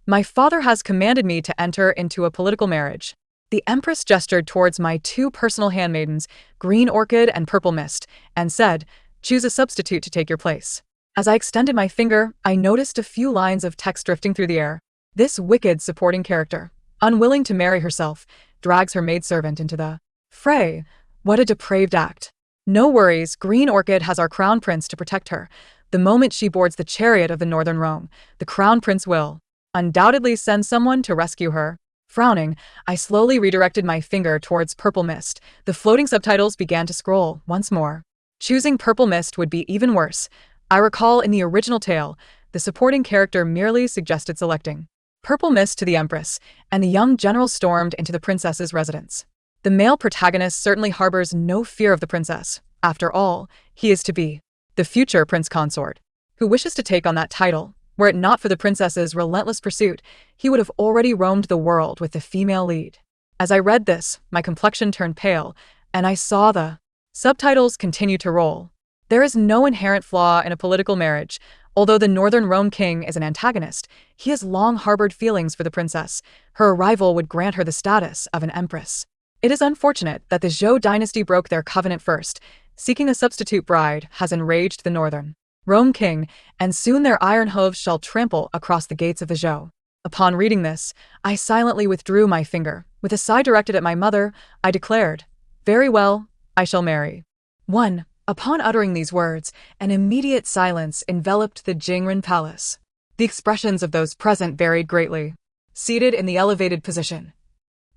My father has commanded me to enter into a political marriage. The Empress gestured towards my two personal handmaidens, Green Orchid and Purple Mist, and said, "Choose a substitute to take your place." As I extended my finger, I noticed a few lines of text drifting through the air. This wicked supporting character, unwilling to marry herself, drags her maidservant into the fray. What a depraved act. No worries, Green Orchid has our crown prince to protect her. The moment she boards the chariot of the northern Rome, the crown prince will undoubtedly send someone to rescue her. Frowning, I slowly redirected my finger towards Purple Mist. The floating subtitles began to scroll once more. Choosing Purple Mist would be even worse. I recall in the original tale, the supporting character merely suggested selecting Purple Mist to the Empress, and the young general stormed into the princess's residence. The male protagonist certainly harbors no fear of the princess. After all, he is to be the future prince consort. Who wishes to take on that title? Were it not for the princess's relentless pursuit, he would have already roamed the world with the female lead. As I read this, my complexion turned pale, and I saw the subtitles continue to roll. There is no inherent flaw in a political marriage. Although the Northern Rome king is an antagonist, he has long harbored feelings for the princess. Her arrival would grant her the status of an empress. It is unfortunate that the Zhou dynasty broke their covenant first. Seeking a substitute bride has enraged the Northern Rome king, and soon their iron hooves shall trample across the gates of the Zhou. Upon reading this, I silently withdrew my finger. With a sigh directed at my mother, I declared, "Very well, I shall marry." 1. Upon uttering these words, an immediate silence enveloped the Jingren palace. The expressions of those present varied greatly. Seated in the elevated position,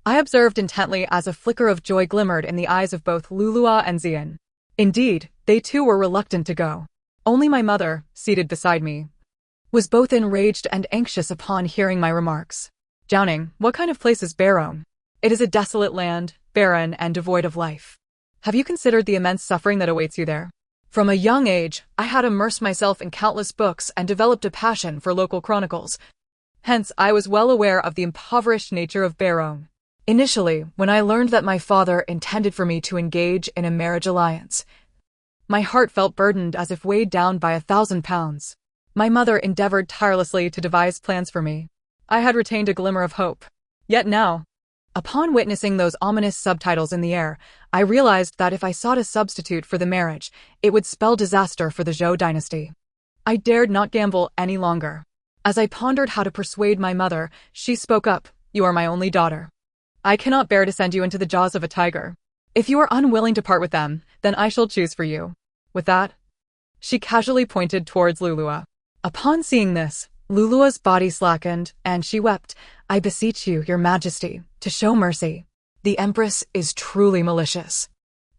I observed intently as a flicker of joy glimmered in the eyes of both Lulua and Xian. Indeed, they too were reluctant to go. Only my mother, seated beside me, was both enraged and anxious upon hearing my remarks. "Jianing, what kind of place is Barong? It is a desolate land, barren and devoid of life. Have you considered the immense suffering that awaits you there?" From a young age, I had immersed myself in countless books and developed a passion for local chronicles. Hence, I was well aware of the impoverished nature of Barong. Initially, when I learned that my father intended for me to engage in a marriage alliance, my heart felt burdened as if weighed down by 1,000 pounds. My mother endeavored tirelessly to devise plans for me. I had retained a glimmer of hope. Yet now, upon witnessing those ominous subtitles in the air, I realized that if I sought a substitute for the marriage, it would spell disaster for the Zhou dynasty. I dared not gamble any longer. As I pondered how to persuade my mother, she spoke up, "You are my only daughter. I cannot bear to send you into the jaws of a tiger. If you are unwilling to part with them, then I shall choose for you." With that, she casually pointed towards Lulua. Upon seeing this, Lulua's body slackened, and she wept. "I beseech you, your majesty, to show mercy. The empress is truly malicious.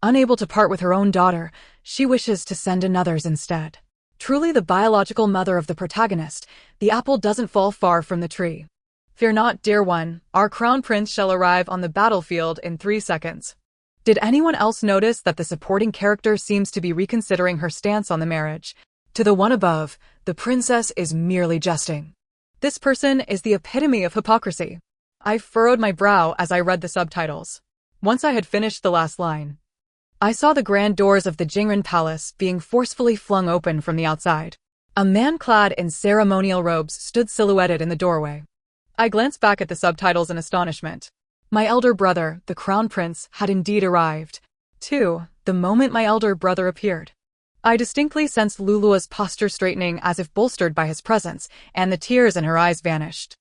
Unable to part with her own daughter, she wishes to send another's instead. Truly the biological mother of the protagonist, the apple doesn't fall far from the tree. Fear not, dear one, our crown prince shall arrive on the battlefield in 3 seconds." Did anyone else notice that the supporting character seems to be reconsidering her stance on the marriage? To the one above, the princess is merely jesting. This person is the epitome of hypocrisy. I furrowed my brow as I read the subtitles. Once I had finished the last line, I saw the grand doors of the Jingren palace being forcefully flung open from the outside. A man clad in ceremonial robes stood silhouetted in the doorway. I glanced back at the subtitles in astonishment. My elder brother, the crown prince, had indeed arrived. 2. The moment my elder brother appeared, I distinctly sensed Lulua's posture straightening as if bolstered by his presence, and the tears in her eyes vanished.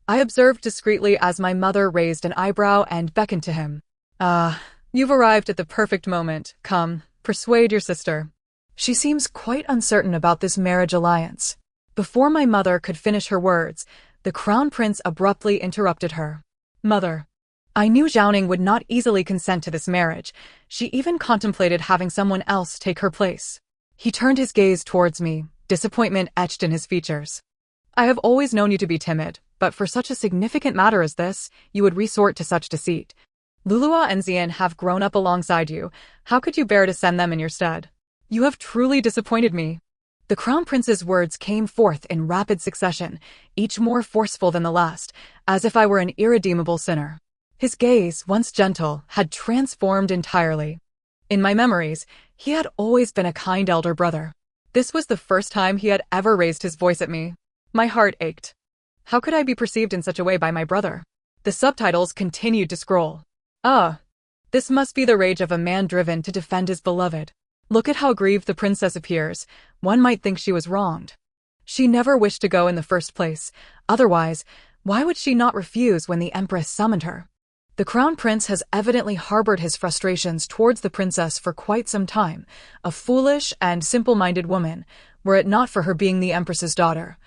I observed discreetly as my mother raised an eyebrow and beckoned to him. "Ah, you've arrived at the perfect moment. Come, persuade your sister. She seems quite uncertain about this marriage alliance." Before my mother could finish her words, the crown prince abruptly interrupted her. "Mother, I knew Jianing would not easily consent to this marriage. She even contemplated having someone else take her place." He turned his gaze towards me, disappointment etched in his features. "I have always known you to be timid, but for such a significant matter as this, you would resort to such deceit. Lulua and Xian have grown up alongside you. How could you bear to send them in your stead? You have truly disappointed me." The crown prince's words came forth in rapid succession, each more forceful than the last, as if I were an irredeemable sinner. His gaze, once gentle, had transformed entirely. In my memories, he had always been a kind elder brother. This was the first time he had ever raised his voice at me. My heart ached. How could I be perceived in such a way by my brother? The subtitles continued to scroll. This must be the rage of a man driven to defend his beloved. Look at how grieved the princess appears. One might think she was wronged. She never wished to go in the first place. Otherwise, why would she not refuse when the empress summoned her? The crown prince has evidently harbored his frustrations towards the princess for quite some time, a foolish and simple-minded woman, were it not for her being the empress's daughter.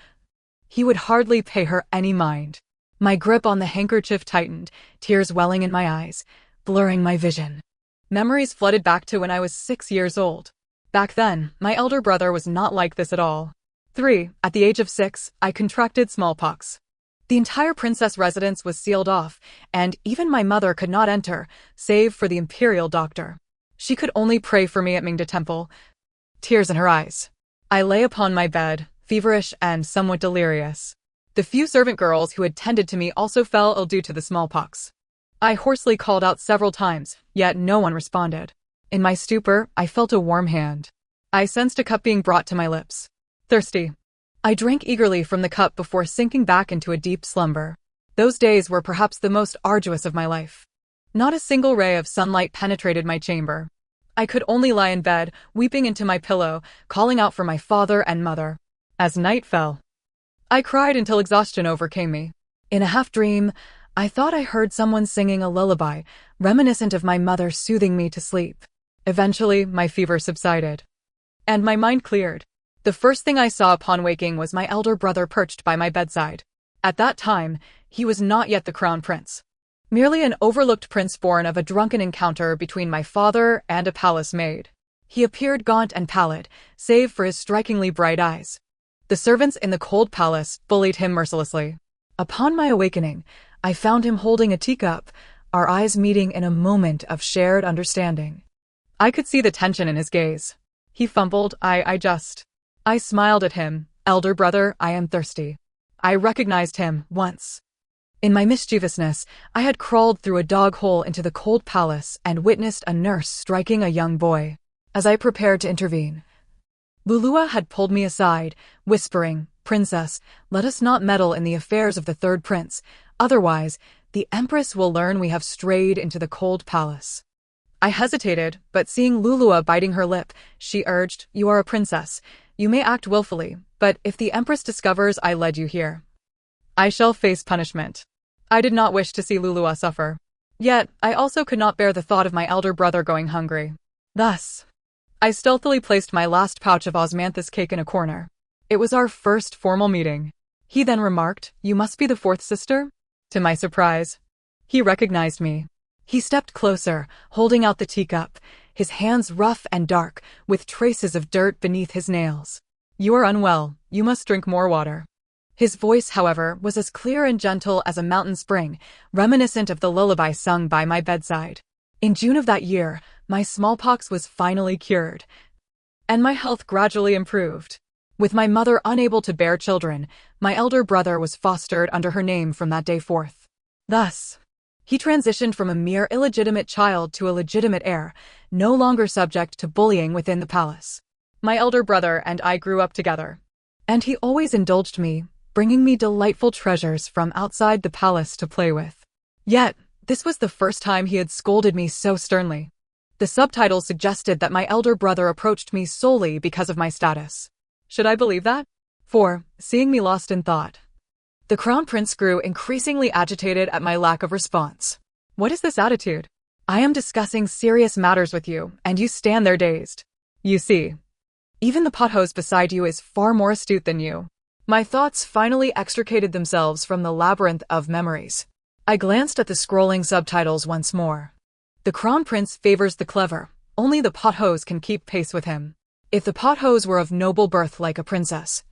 He would hardly pay her any mind. My grip on the handkerchief tightened, tears welling in my eyes, blurring my vision. Memories flooded back to when I was 6 years old. Back then, my elder brother was not like this at all. At the age of 6, I contracted smallpox. The entire princess residence was sealed off, and even my mother could not enter, save for the imperial doctor. She could only pray for me at Mingda Temple, tears in her eyes. I lay upon my bed, feverish and somewhat delirious. The few servant girls who had tended to me also fell ill due to the smallpox. I hoarsely called out several times, yet no one responded. In my stupor, I felt a warm hand. I sensed a cup being brought to my lips. Thirsty. I drank eagerly from the cup before sinking back into a deep slumber. Those days were perhaps the most arduous of my life. Not a single ray of sunlight penetrated my chamber. I could only lie in bed, weeping into my pillow, calling out for my father and mother. As night fell, I cried until exhaustion overcame me. In a half-dream, I thought I heard someone singing a lullaby, reminiscent of my mother soothing me to sleep. Eventually, my fever subsided, and my mind cleared. The first thing I saw upon waking was my elder brother perched by my bedside. At that time, he was not yet the crown prince. Merely an overlooked prince born of a drunken encounter between my father and a palace maid. He appeared gaunt and pallid, save for his strikingly bright eyes. The servants in the cold palace bullied him mercilessly. Upon my awakening, I found him holding a teacup, our eyes meeting in a moment of shared understanding. I could see the tension in his gaze. He fumbled, I smiled at him. Elder brother, I am thirsty. I recognized him, once. In my mischievousness, I had crawled through a dog hole into the cold palace and witnessed a nurse striking a young boy. As I prepared to intervene, Lulua had pulled me aside, whispering, Princess, let us not meddle in the affairs of the third prince, otherwise, the empress will learn we have strayed into the cold palace. I hesitated, but seeing Lulua biting her lip, she urged, You are a princess. You may act willfully, but if the empress discovers I led you here, I shall face punishment. I did not wish to see Lulua suffer. Yet, I also could not bear the thought of my elder brother going hungry. Thus, I stealthily placed my last pouch of osmanthus cake in a corner. It was our first formal meeting. He then remarked, You must be the fourth sister? To my surprise, he recognized me. He stepped closer, holding out the teacup, his hands rough and dark, with traces of dirt beneath his nails. You are unwell, you must drink more water. His voice, however, was as clear and gentle as a mountain spring, reminiscent of the lullaby sung by my bedside. In June of that year, my smallpox was finally cured, and my health gradually improved. With my mother unable to bear children, my elder brother was fostered under her name from that day forth. Thus, he transitioned from a mere illegitimate child to a legitimate heir, no longer subject to bullying within the palace. My elder brother and I grew up together, and he always indulged me, bringing me delightful treasures from outside the palace to play with. Yet, this was the first time he had scolded me so sternly. The subtitles suggested that my elder brother approached me solely because of my status. Should I believe that? For, seeing me lost in thought, the crown prince grew increasingly agitated at my lack of response. What is this attitude? I am discussing serious matters with you, and you stand there dazed. You see, even the pothose beside you is far more astute than you. My thoughts finally extricated themselves from the labyrinth of memories. I glanced at the scrolling subtitles once more. The crown prince favors the clever. Only the pothose can keep pace with him. If the pothose were of noble birth like a princess,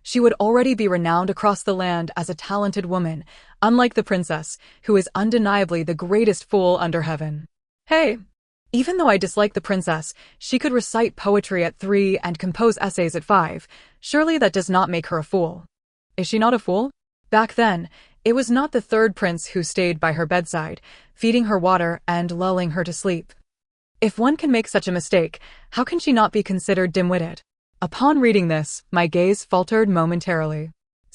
she would already be renowned across the land as a talented woman, unlike the princess, who is undeniably the greatest fool under heaven. Hey! Even though I dislike the princess, she could recite poetry at 3 and compose essays at 5. Surely that does not make her a fool. Is she not a fool? Back then, it was not the third prince who stayed by her bedside, feeding her water and lulling her to sleep. If one can make such a mistake, how can she not be considered dim-witted? Upon reading this, my gaze faltered momentarily.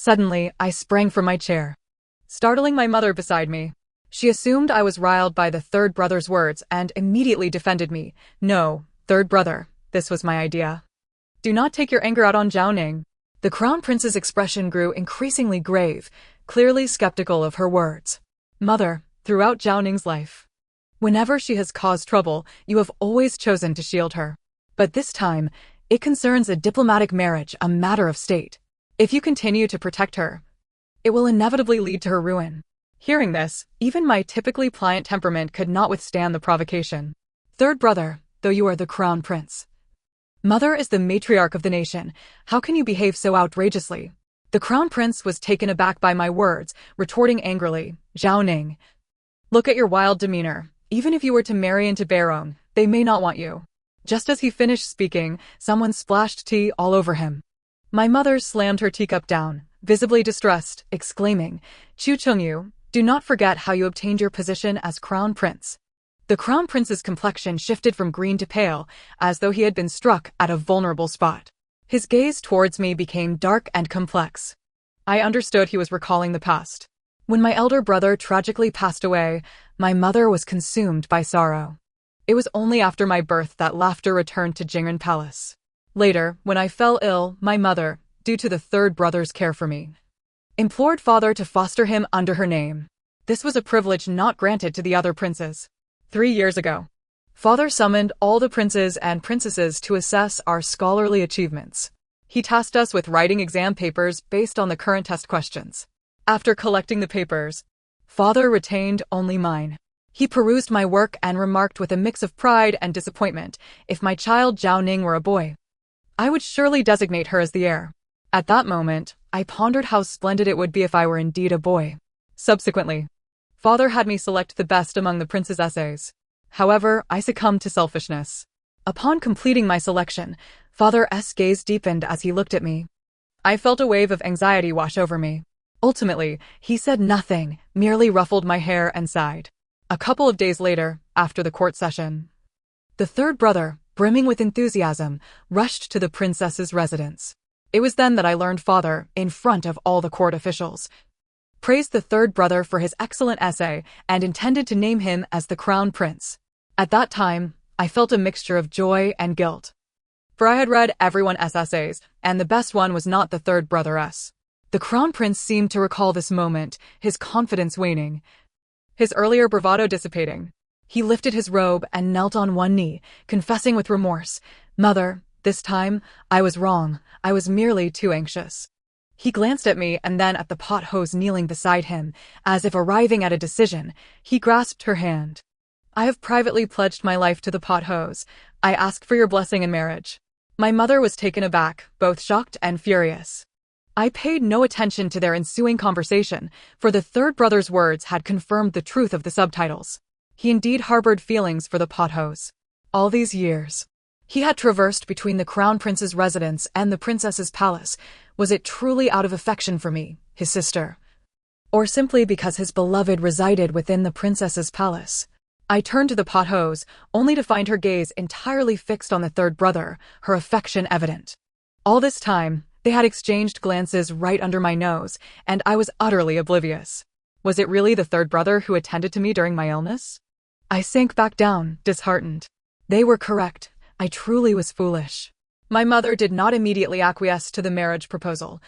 Suddenly, I sprang from my chair, startling my mother beside me. She assumed I was riled by the third brother's words and immediately defended me. No, third brother, this was my idea. Do not take your anger out on Zhao Ning. The crown prince's expression grew increasingly grave, clearly skeptical of her words. Mother, throughout Zhao Ning's life, whenever she has caused trouble, you have always chosen to shield her. But this time, it concerns a diplomatic marriage, a matter of state. If you continue to protect her, it will inevitably lead to her ruin. Hearing this, even my typically pliant temperament could not withstand the provocation. Third brother, though you are the crown prince, Mother is the matriarch of the nation. How can you behave so outrageously? The crown prince was taken aback by my words, retorting angrily, Zhao Ning, look at your wild demeanor. Even if you were to marry into Barong, they may not want you. Just as he finished speaking, someone splashed tea all over him. My mother slammed her teacup down, visibly distressed, exclaiming, Chu Chengyu, do not forget how you obtained your position as crown prince. The crown prince's complexion shifted from green to pale, as though he had been struck at a vulnerable spot. His gaze towards me became dark and complex. I understood he was recalling the past. When my elder brother tragically passed away, my mother was consumed by sorrow. It was only after my birth that laughter returned to Jingren Palace. Later, when I fell ill, my mother, due to the third brother's care for me, implored father to foster him under her name. This was a privilege not granted to the other princes. 3 years ago, father summoned all the princes and princesses to assess our scholarly achievements. He tasked us with writing exam papers based on the current test questions. After collecting the papers, father retained only mine. He perused my work and remarked with a mix of pride and disappointment, if my child Zhao Ning were a boy, I would surely designate her as the heir. At that moment, I pondered how splendid it would be if I were indeed a boy. Subsequently, father had me select the best among the prince's essays. However, I succumbed to selfishness. Upon completing my selection, father's gaze deepened as he looked at me. I felt a wave of anxiety wash over me. Ultimately, he said nothing, merely ruffled my hair and sighed. A couple of days later, after the court session, the third brother, brimming with enthusiasm, rushed to the princess's residence. It was then that I learned father, in front of all the court officials, praised the third brother for his excellent essay and intended to name him as the crown prince. At that time, I felt a mixture of joy and guilt. For I had read everyone's essays, and the best one was not the third brother's. The crown prince seemed to recall this moment, his confidence waning, his earlier bravado dissipating. He lifted his robe and knelt on one knee, confessing with remorse, Mother, this time, I was wrong. I was merely too anxious. He glanced at me and then at the pot hose kneeling beside him, as if arriving at a decision. He grasped her hand. I have privately pledged my life to the pot hose. I ask for your blessing in marriage. My mother was taken aback, both shocked and furious. I paid no attention to their ensuing conversation, for the third brother's words had confirmed the truth of the subtitles. He indeed harbored feelings for the pot hose. All these years, he had traversed between the crown prince's residence and the princess's palace. Was it truly out of affection for me, his sister, or simply because his beloved resided within the princess's palace? I turned to the pot hose, only to find her gaze entirely fixed on the third brother, her affection evident. All this time, they had exchanged glances right under my nose, and I was utterly oblivious. Was it really the third brother who attended to me during my illness? I sank back down, disheartened. They were correct. I truly was foolish. My mother did not immediately acquiesce to the marriage proposal,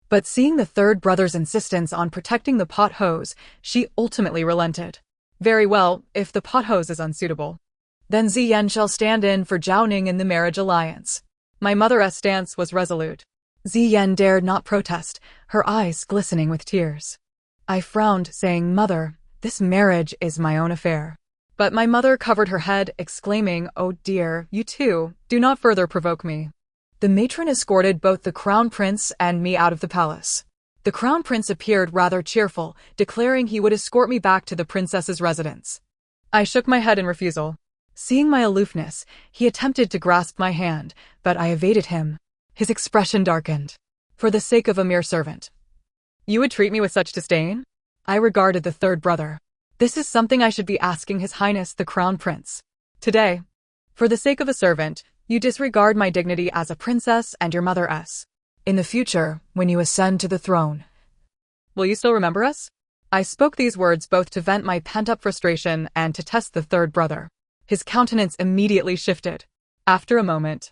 but seeing the third brother's insistence on protecting the pot hose, she ultimately relented. Very well, if the pot hose is unsuitable, then Ziyan shall stand in for Zhao Ning in the marriage alliance. My mother's stance was resolute. Ziyan dared not protest, her eyes glistening with tears. I frowned, saying, Mother, this marriage is my own affair. But my mother covered her head, exclaiming, Oh dear, you too, do not further provoke me. The matron escorted both the crown prince and me out of the palace. The crown prince appeared rather cheerful, declaring he would escort me back to the princess's residence. I shook my head in refusal. Seeing my aloofness, he attempted to grasp my hand, but I evaded him. His expression darkened. For the sake of a mere servant, you would treat me with such disdain? I regarded the third brother. This is something I should be asking His Highness the Crown Prince. Today, for the sake of a servant, you disregard my dignity as a princess and your mother's. In the future, when you ascend to the throne. Will you still remember us? I spoke these words both to vent my pent-up frustration and to test the third brother. His countenance immediately shifted. After a moment,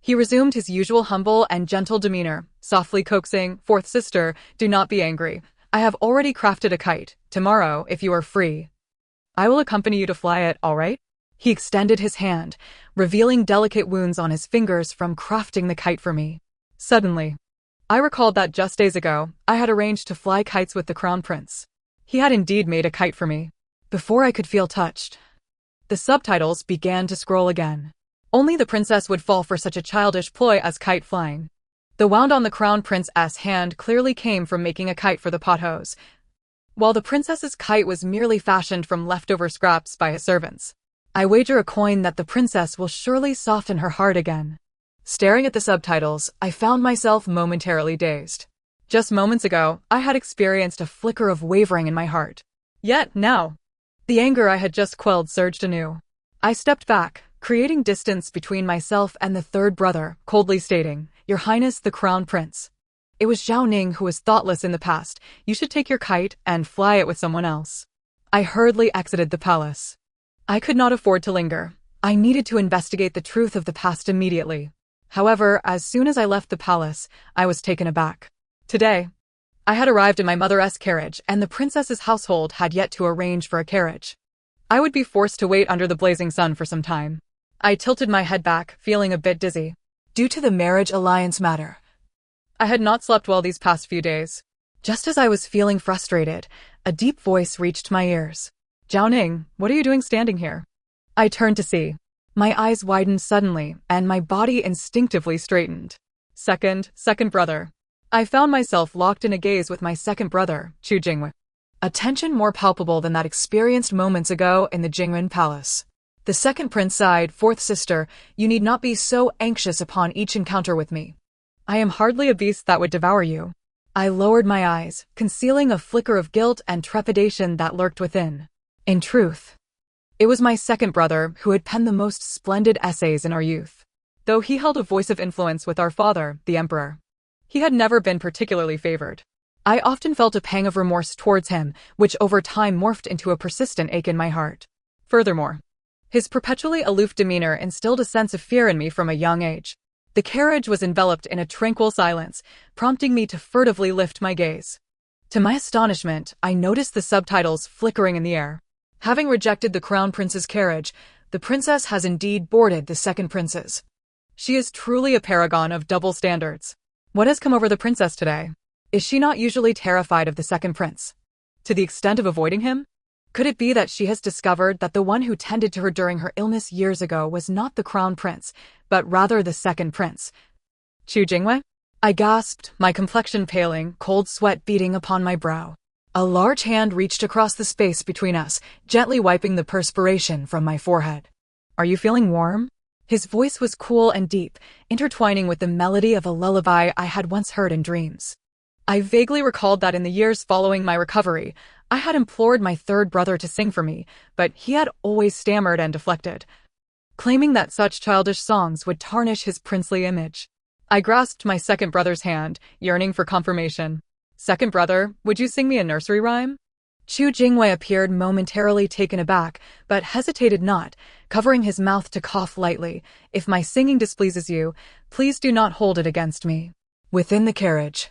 he resumed his usual humble and gentle demeanor, softly coaxing, "Fourth sister, do not be angry. I have already crafted a kite. Tomorrow, if you are free, I will accompany you to fly it, all right?" He extended his hand, revealing delicate wounds on his fingers from crafting the kite for me. Suddenly, I recalled that just days ago, I had arranged to fly kites with the crown prince. He had indeed made a kite for me. Before I could feel touched, the subtitles began to scroll again. Only the princess would fall for such a childish ploy as kite flying. The wound on the crown prince's hand clearly came from making a kite for the pothos, while the princess's kite was merely fashioned from leftover scraps by his servants. I wager a coin that the princess will surely soften her heart again. Staring at the subtitles, I found myself momentarily dazed. Just moments ago, I had experienced a flicker of wavering in my heart. Yet, now, the anger I had just quelled surged anew. I stepped back, creating distance between myself and the third brother, coldly stating, "Your Highness the Crown Prince. It was Zhao Ning who was thoughtless in the past. You should take your kite and fly it with someone else." I hurriedly exited the palace. I could not afford to linger. I needed to investigate the truth of the past immediately. However, as soon as I left the palace, I was taken aback. Today, I had arrived in my mother's carriage, and the princess's household had yet to arrange for a carriage. I would be forced to wait under the blazing sun for some time. I tilted my head back, feeling a bit dizzy. Due to the marriage alliance matter, I had not slept well these past few days. Just as I was feeling frustrated, a deep voice reached my ears. "Zhao Ning, what are you doing standing here?" I turned to see. My eyes widened suddenly, and my body instinctively straightened. Second brother. I found myself locked in a gaze with my second brother, Chu Jingwei. A tension more palpable than that experienced moments ago in the Jingwen Palace. The second prince sighed, "Fourth sister, you need not be so anxious upon each encounter with me. I am hardly a beast that would devour you." I lowered my eyes, concealing a flicker of guilt and trepidation that lurked within. In truth, it was my second brother who had penned the most splendid essays in our youth. Though he held a voice of influence with our father, the emperor, he had never been particularly favored. I often felt a pang of remorse towards him, which over time morphed into a persistent ache in my heart. Furthermore, his perpetually aloof demeanor instilled a sense of fear in me from a young age. The carriage was enveloped in a tranquil silence, prompting me to furtively lift my gaze. To my astonishment, I noticed the subtitles flickering in the air. Having rejected the crown prince's carriage, the princess has indeed boarded the second prince's. She is truly a paragon of double standards. What has come over the princess today? Is she not usually terrified of the second prince, to the extent of avoiding him? Could it be that she has discovered that the one who tended to her during her illness years ago was not the crown prince, but rather the second prince? Chu Jingwei? I gasped, my complexion paling, cold sweat beading upon my brow. A large hand reached across the space between us, gently wiping the perspiration from my forehead. "Are you feeling warm?" His voice was cool and deep, intertwining with the melody of a lullaby I had once heard in dreams. I vaguely recalled that in the years following my recovery, I had implored my third brother to sing for me, but he had always stammered and deflected, claiming that such childish songs would tarnish his princely image. I grasped my second brother's hand, yearning for confirmation. "Second brother, would you sing me a nursery rhyme?" Chu Jingwei appeared momentarily taken aback, but hesitated not, covering his mouth to cough lightly. "If my singing displeases you, please do not hold it against me." Within the carriage,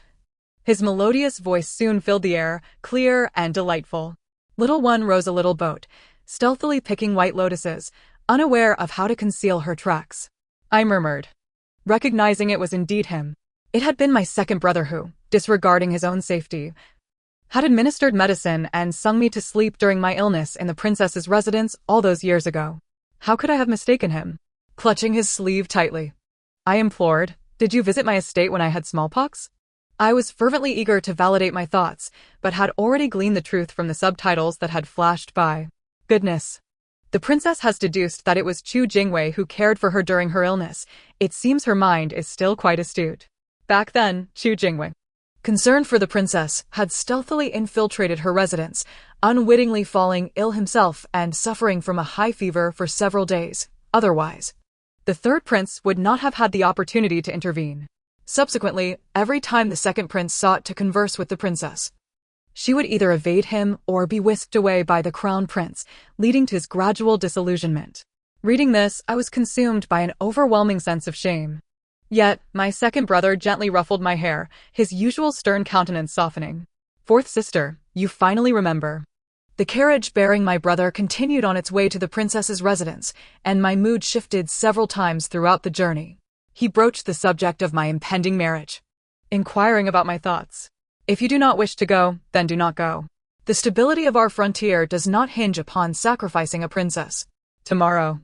his melodious voice soon filled the air, clear and delightful. Little one rose a little boat, stealthily picking white lotuses, unaware of how to conceal her tracks. I murmured, recognizing it was indeed him. It had been my second brother who, disregarding his own safety, had administered medicine and sung me to sleep during my illness in the princess's residence all those years ago. How could I have mistaken him? Clutching his sleeve tightly, I implored, "Did you visit my estate when I had smallpox?" I was fervently eager to validate my thoughts, but had already gleaned the truth from the subtitles that had flashed by. Goodness. The princess has deduced that it was Chu Jingwei who cared for her during her illness. It seems her mind is still quite astute. Back then, Chu Jingwei, concerned for the princess, had stealthily infiltrated her residence, unwittingly falling ill himself and suffering from a high fever for several days. Otherwise, the third prince would not have had the opportunity to intervene. Subsequently, every time the second prince sought to converse with the princess, she would either evade him or be whisked away by the crown prince, leading to his gradual disillusionment. Reading this, I was consumed by an overwhelming sense of shame. Yet, my second brother gently ruffled my hair, his usual stern countenance softening. Fourth sister, you finally remember. The carriage bearing my brother continued on its way to the princess's residence, and my mood shifted several times throughout the journey. He broached the subject of my impending marriage, inquiring about my thoughts. If you do not wish to go, then do not go. The stability of our frontier does not hinge upon sacrificing a princess. Tomorrow,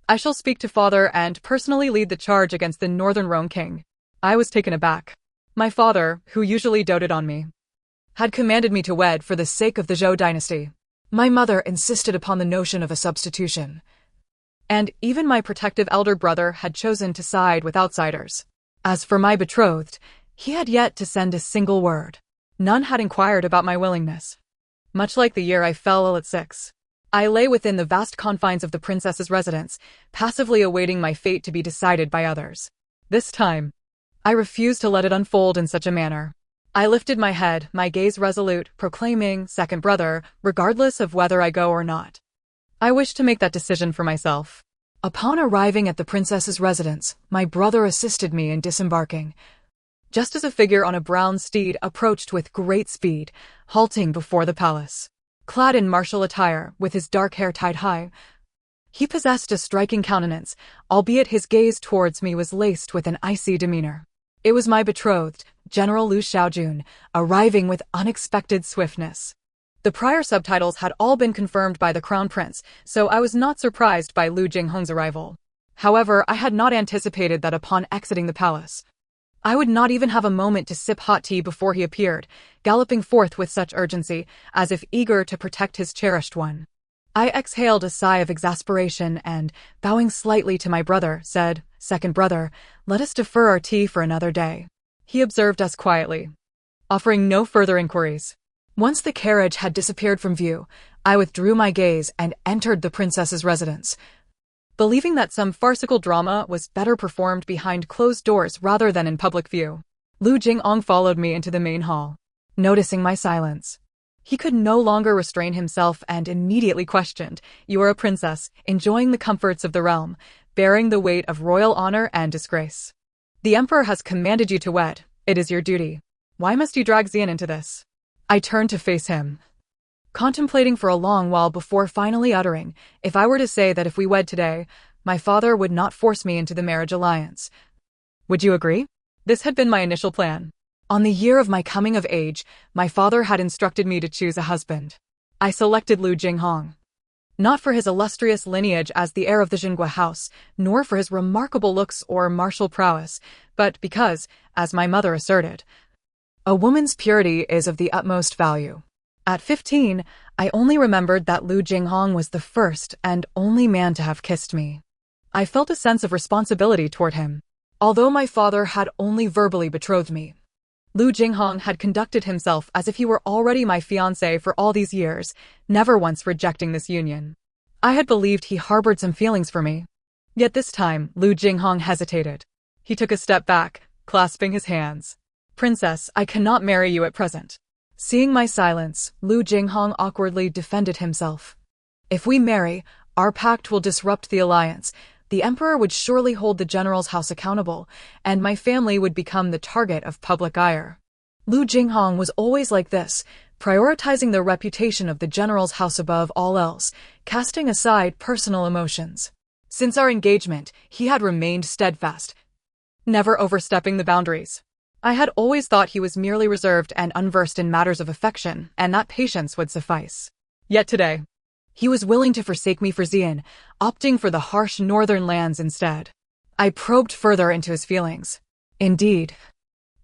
I shall speak to father and personally lead the charge against the Northern Rhone king. I was taken aback. My father, who usually doted on me, had commanded me to wed for the sake of the Zhou dynasty. My mother insisted upon the notion of a substitution, and even my protective elder brother had chosen to side with outsiders. As for my betrothed, he had yet to send a single word. None had inquired about my willingness. Much like the year I fell ill at 6. I lay within the vast confines of the princess's residence, passively awaiting my fate to be decided by others. This time, I refused to let it unfold in such a manner. I lifted my head, my gaze resolute, proclaiming, second brother, regardless of whether I go or not, I wish to make that decision for myself. Upon arriving at the princess's residence, my brother assisted me in disembarking, just as a figure on a brown steed approached with great speed, halting before the palace. Clad in martial attire, with his dark hair tied high, he possessed a striking countenance, albeit his gaze towards me was laced with an icy demeanor. It was my betrothed, General Liu Xiaojun, arriving with unexpected swiftness. The prior subtitles had all been confirmed by the crown prince, so I was not surprised by Liu Jinghong's arrival. However, I had not anticipated that upon exiting the palace, I would not even have a moment to sip hot tea before he appeared, galloping forth with such urgency, as if eager to protect his cherished one. I exhaled a sigh of exasperation and, bowing slightly to my brother, said, second brother, let us defer our tea for another day. He observed us quietly, offering no further inquiries. Once the carriage had disappeared from view, I withdrew my gaze and entered the princess's residence, believing that some farcical drama was better performed behind closed doors rather than in public view. Liu Jinghong followed me into the main hall. Noticing my silence, he could no longer restrain himself and immediately questioned, you are a princess, enjoying the comforts of the realm, bearing the weight of royal honor and disgrace. The emperor has commanded you to wed. It is your duty. Why must you drag Xian into this? I turned to face him, contemplating for a long while before finally uttering, if I were to say that if we wed today, my father would not force me into the marriage alliance. Would you agree? This had been my initial plan. On the year of my coming of age, my father had instructed me to choose a husband. I selected Liu Jinghong, not for his illustrious lineage as the heir of the Jinghua house, nor for his remarkable looks or martial prowess, but because, as my mother asserted, a woman's purity is of the utmost value. At 15, I only remembered that Liu Jinghong was the first and only man to have kissed me. I felt a sense of responsibility toward him. Although my father had only verbally betrothed me, Liu Jinghong had conducted himself as if he were already my fiancé for all these years, never once rejecting this union. I had believed he harbored some feelings for me. Yet this time, Liu Jinghong hesitated. He took a step back, clasping his hands. Princess, I cannot marry you at present. Seeing my silence, Liu Jinghong awkwardly defended himself. If we marry, our pact will disrupt the alliance. The emperor would surely hold the general's house accountable, and my family would become the target of public ire. Liu Jinghong was always like this, prioritizing the reputation of the general's house above all else, casting aside personal emotions. Since our engagement, he had remained steadfast, never overstepping the boundaries. I had always thought he was merely reserved and unversed in matters of affection, and that patience would suffice. Yet today, he was willing to forsake me for Xian, opting for the harsh northern lands instead. I probed further into his feelings. Indeed,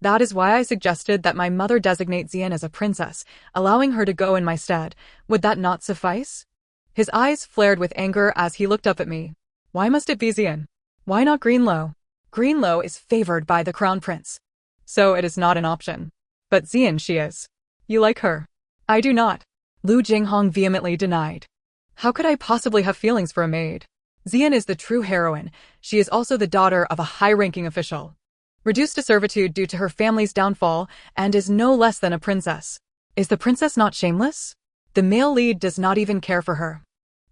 that is why I suggested that my mother designate Xian as a princess, allowing her to go in my stead. Would that not suffice? His eyes flared with anger as he looked up at me. Why must it be Xian? Why not Greenlow? Greenlow is favored by the crown prince, so it is not an option. But Xian she is. You like her? I do not. Liu Jinghong vehemently denied. How could I possibly have feelings for a maid? Xian is the true heroine. She is also the daughter of a high-ranking official. reduced to servitude due to her family's downfall, and is no less than a princess. Is the princess not shameless? The male lead does not even care for her.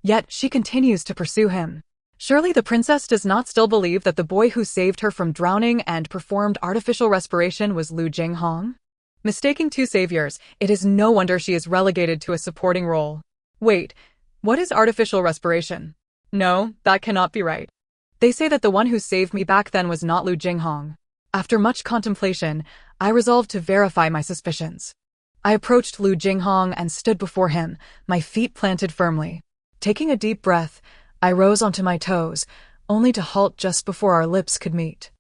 Yet, she continues to pursue him. Surely the princess does not still believe that the boy who saved her from drowning and performed artificial respiration was Lu Jinghong? Mistaking two saviors, it is no wonder she is relegated to a supporting role. Wait, what is artificial respiration? No, that cannot be right. They say that the one who saved me back then was not Lu Jinghong. After much contemplation, I resolved to verify my suspicions. I approached Lu Jinghong and stood before him, my feet planted firmly. Taking a deep breath, I rose onto my toes, only to halt just before our lips could meet.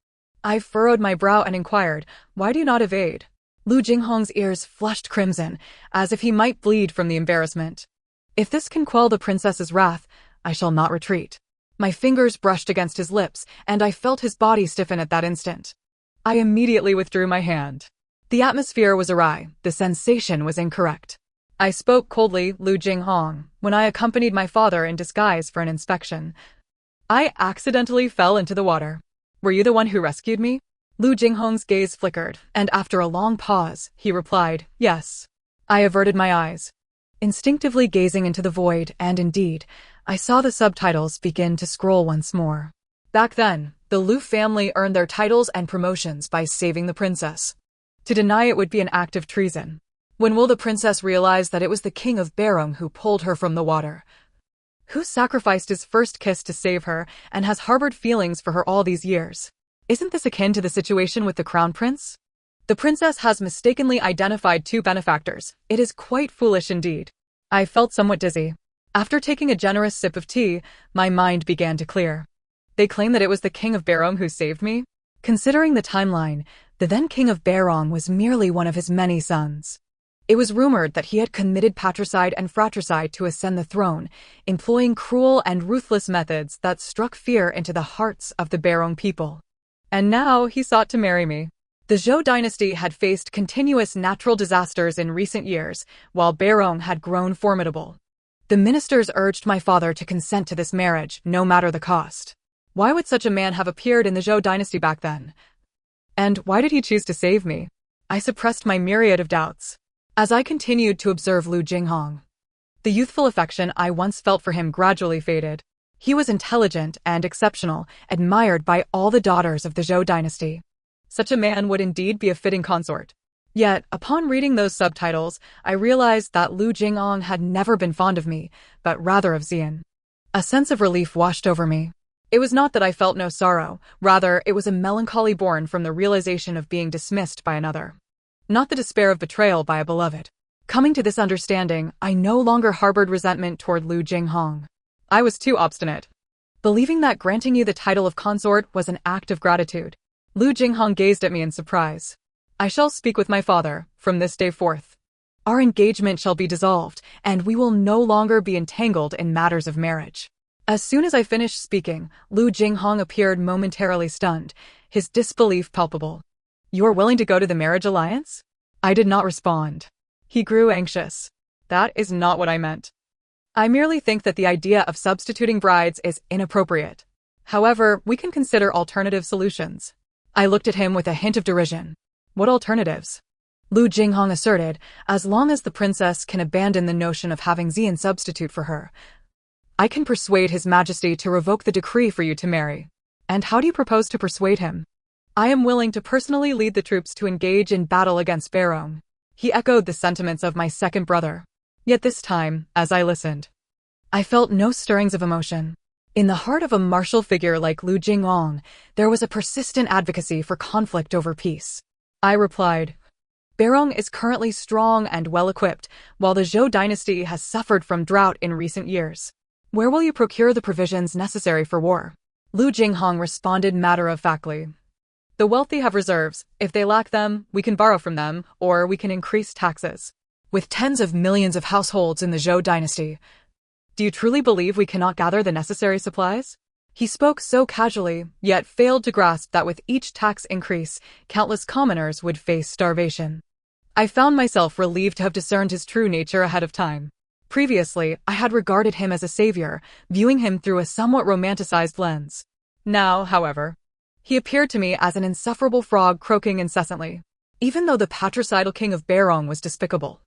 I furrowed my brow and inquired, "Why do you not evade?" Lu Jinghong's ears flushed crimson, as if he might bleed from the embarrassment. If this can quell the princess's wrath, I shall not retreat. My fingers brushed against his lips, and I felt his body stiffen at that instant. I immediately withdrew my hand. The atmosphere was awry, the sensation was incorrect. I spoke coldly, "Lu Jinghong, when I accompanied my father in disguise for an inspection, I accidentally fell into the water. Were you the one who rescued me?" Lu Jinghong's gaze flickered, and after a long pause, he replied, "Yes." I averted my eyes, instinctively gazing into the void, and indeed, I saw the subtitles begin to scroll once more. Back then, the Lu family earned their titles and promotions by saving the princess. To deny it would be an act of treason. When will the princess realize that it was the king of Barong who pulled her from the water? Who sacrificed his first kiss to save her and has harbored feelings for her all these years? Isn't this akin to the situation with the crown prince? The princess has mistakenly identified two benefactors. It is quite foolish indeed. I felt somewhat dizzy. After taking a generous sip of tea, my mind began to clear. They claim that it was the king of Barong who saved me? Considering the timeline, the then king of Barong was merely one of his many sons. It was rumored that he had committed patricide and fratricide to ascend the throne, employing cruel and ruthless methods that struck fear into the hearts of the Barong people. And now he sought to marry me. The Zhou dynasty had faced continuous natural disasters in recent years, while Barong had grown formidable. The ministers urged my father to consent to this marriage, no matter the cost. Why would such a man have appeared in the Zhou dynasty back then? And why did he choose to save me? I suppressed my myriad of doubts. As I continued to observe Lu Jinghong, the youthful affection I once felt for him gradually faded. He was intelligent and exceptional, admired by all the daughters of the Zhou dynasty. Such a man would indeed be a fitting consort. Yet, upon reading those subtitles, I realized that Lu Jinghong had never been fond of me, but rather of Xian. A sense of relief washed over me. It was not that I felt no sorrow, rather it was a melancholy born from the realization of being dismissed by another. Not the despair of betrayal by a beloved. Coming to this understanding, I no longer harbored resentment toward Lu Jinghong. I was too obstinate, believing that granting you the title of consort was an act of gratitude. Lu Jinghong gazed at me in surprise. "I shall speak with my father, from this day forth. Our engagement shall be dissolved, and we will no longer be entangled in matters of marriage." As soon as I finished speaking, Lu Jinghong appeared momentarily stunned, his disbelief palpable. "You are willing to go to the marriage alliance?" I did not respond. He grew anxious. "That is not what I meant. I merely think that the idea of substituting brides is inappropriate. However, we can consider alternative solutions." I looked at him with a hint of derision. "What alternatives?" Lu Jinghong asserted, "As long as the princess can abandon the notion of having Xian substitute for her, I can persuade His Majesty to revoke the decree for you to marry." "And how do you propose to persuade him?" "I am willing to personally lead the troops to engage in battle against Barong." He echoed the sentiments of my second brother. Yet this time, as I listened, I felt no stirrings of emotion. In the heart of a martial figure like Lu Jinghong, there was a persistent advocacy for conflict over peace. I replied, "Barong is currently strong and well-equipped, while the Zhou dynasty has suffered from drought in recent years. Where will you procure the provisions necessary for war?" Lu Jinghong responded matter-of-factly, "The wealthy have reserves. If they lack them, we can borrow from them, or we can increase taxes. With tens of millions of households in the Zhou dynasty, do you truly believe we cannot gather the necessary supplies?" He spoke so casually, yet failed to grasp that with each tax increase, countless commoners would face starvation. I found myself relieved to have discerned his true nature ahead of time. Previously, I had regarded him as a savior, viewing him through a somewhat romanticized lens. Now, however, He appeared to me as an insufferable frog croaking incessantly, even though the patricidal king of Beirong was despicable.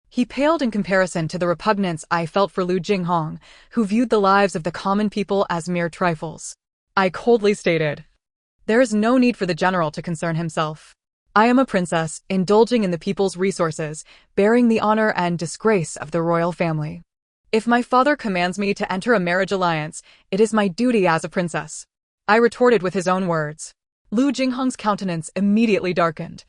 He paled in comparison to the repugnance I felt for Lu Jinghong, who viewed the lives of the common people as mere trifles. I coldly stated, "There is no need for the general to concern himself. I am a princess, indulging in the people's resources, bearing the honor and disgrace of the royal family. If my father commands me to enter a marriage alliance, it is my duty as a princess." I retorted with his own words. Lu Jinghong's countenance immediately darkened,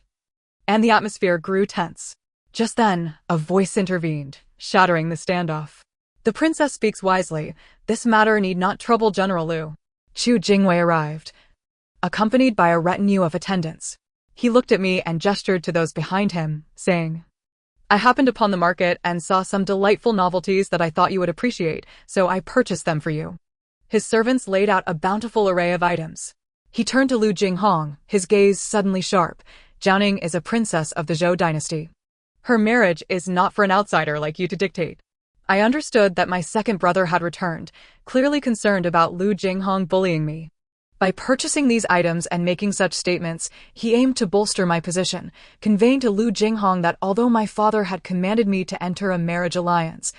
and the atmosphere grew tense. Just then, a voice intervened, shattering the standoff. "The princess speaks wisely. This matter need not trouble General Lu." Chu Jingwei arrived, accompanied by a retinue of attendants. He looked at me and gestured to those behind him, saying, "I happened upon the market and saw some delightful novelties that I thought you would appreciate, so I purchased them for you." His servants laid out a bountiful array of items. He turned to Lu Jinghong, his gaze suddenly sharp. "Jianing is a princess of the Zhou dynasty. Her marriage is not for an outsider like you to dictate." I understood that my second brother had returned, clearly concerned about Lu Jinghong bullying me. By purchasing these items and making such statements, he aimed to bolster my position, conveying to Lu Jinghong that although my father had commanded me to enter a marriage alliance,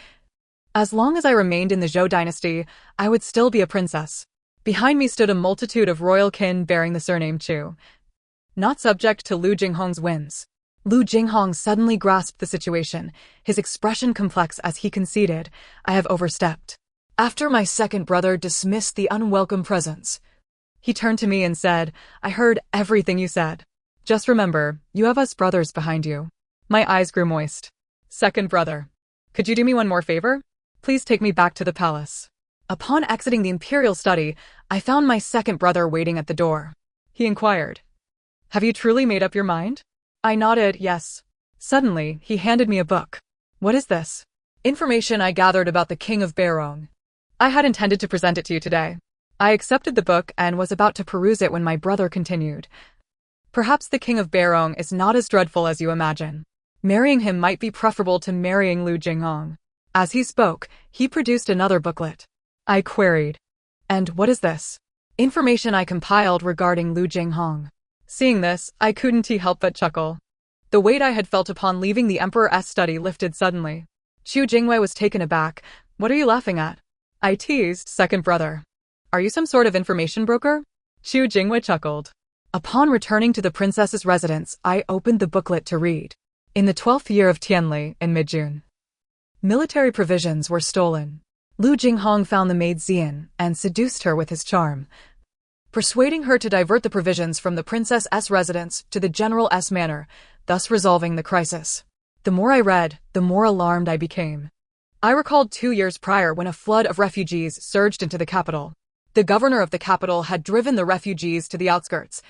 as long as I remained in the Zhou dynasty, I would still be a princess. Behind me stood a multitude of royal kin bearing the surname Chu, not subject to Lu Jinghong's whims. Lu Jinghong suddenly grasped the situation, his expression complex as he conceded, "I have overstepped." After my second brother dismissed the unwelcome presence, he turned to me and said, "I heard everything you said. Just remember, you have us brothers behind you." My eyes grew moist. "Second brother, could you do me one more favor? Please take me back to the palace." Upon exiting the imperial study, I found my second brother waiting at the door. He inquired, "Have you truly made up your mind?" I nodded, yes. Suddenly, he handed me a book. "What is this?" "Information I gathered about the king of Beirong. I had intended to present it to you today." I accepted the book and was about to peruse it when my brother continued, "Perhaps the king of Beirong is not as dreadful as you imagine. Marrying him might be preferable to marrying Lu Jinghong." As he spoke, he produced another booklet. I queried, "And what is this?" "Information I compiled regarding Lu Jinghong." Seeing this, I couldn't help but chuckle. The weight I had felt upon leaving the Emperor's study lifted suddenly. Chu Jingwei was taken aback. "What are you laughing at?" I teased, "Second brother. Are you some sort of information broker?" Chu Jingwei chuckled. Upon returning to the princess's residence, I opened the booklet to read. In the 12th year of Tianli, in mid-June, military provisions were stolen. Lu Jinghong found the maid Xian and seduced her with his charm, persuading her to divert the provisions from the princess's residence to the general's manor, thus resolving the crisis. The more I read, the more alarmed I became. I recalled 2 years prior when a flood of refugees surged into the capital. The governor of the capital had driven the refugees to the outskirts,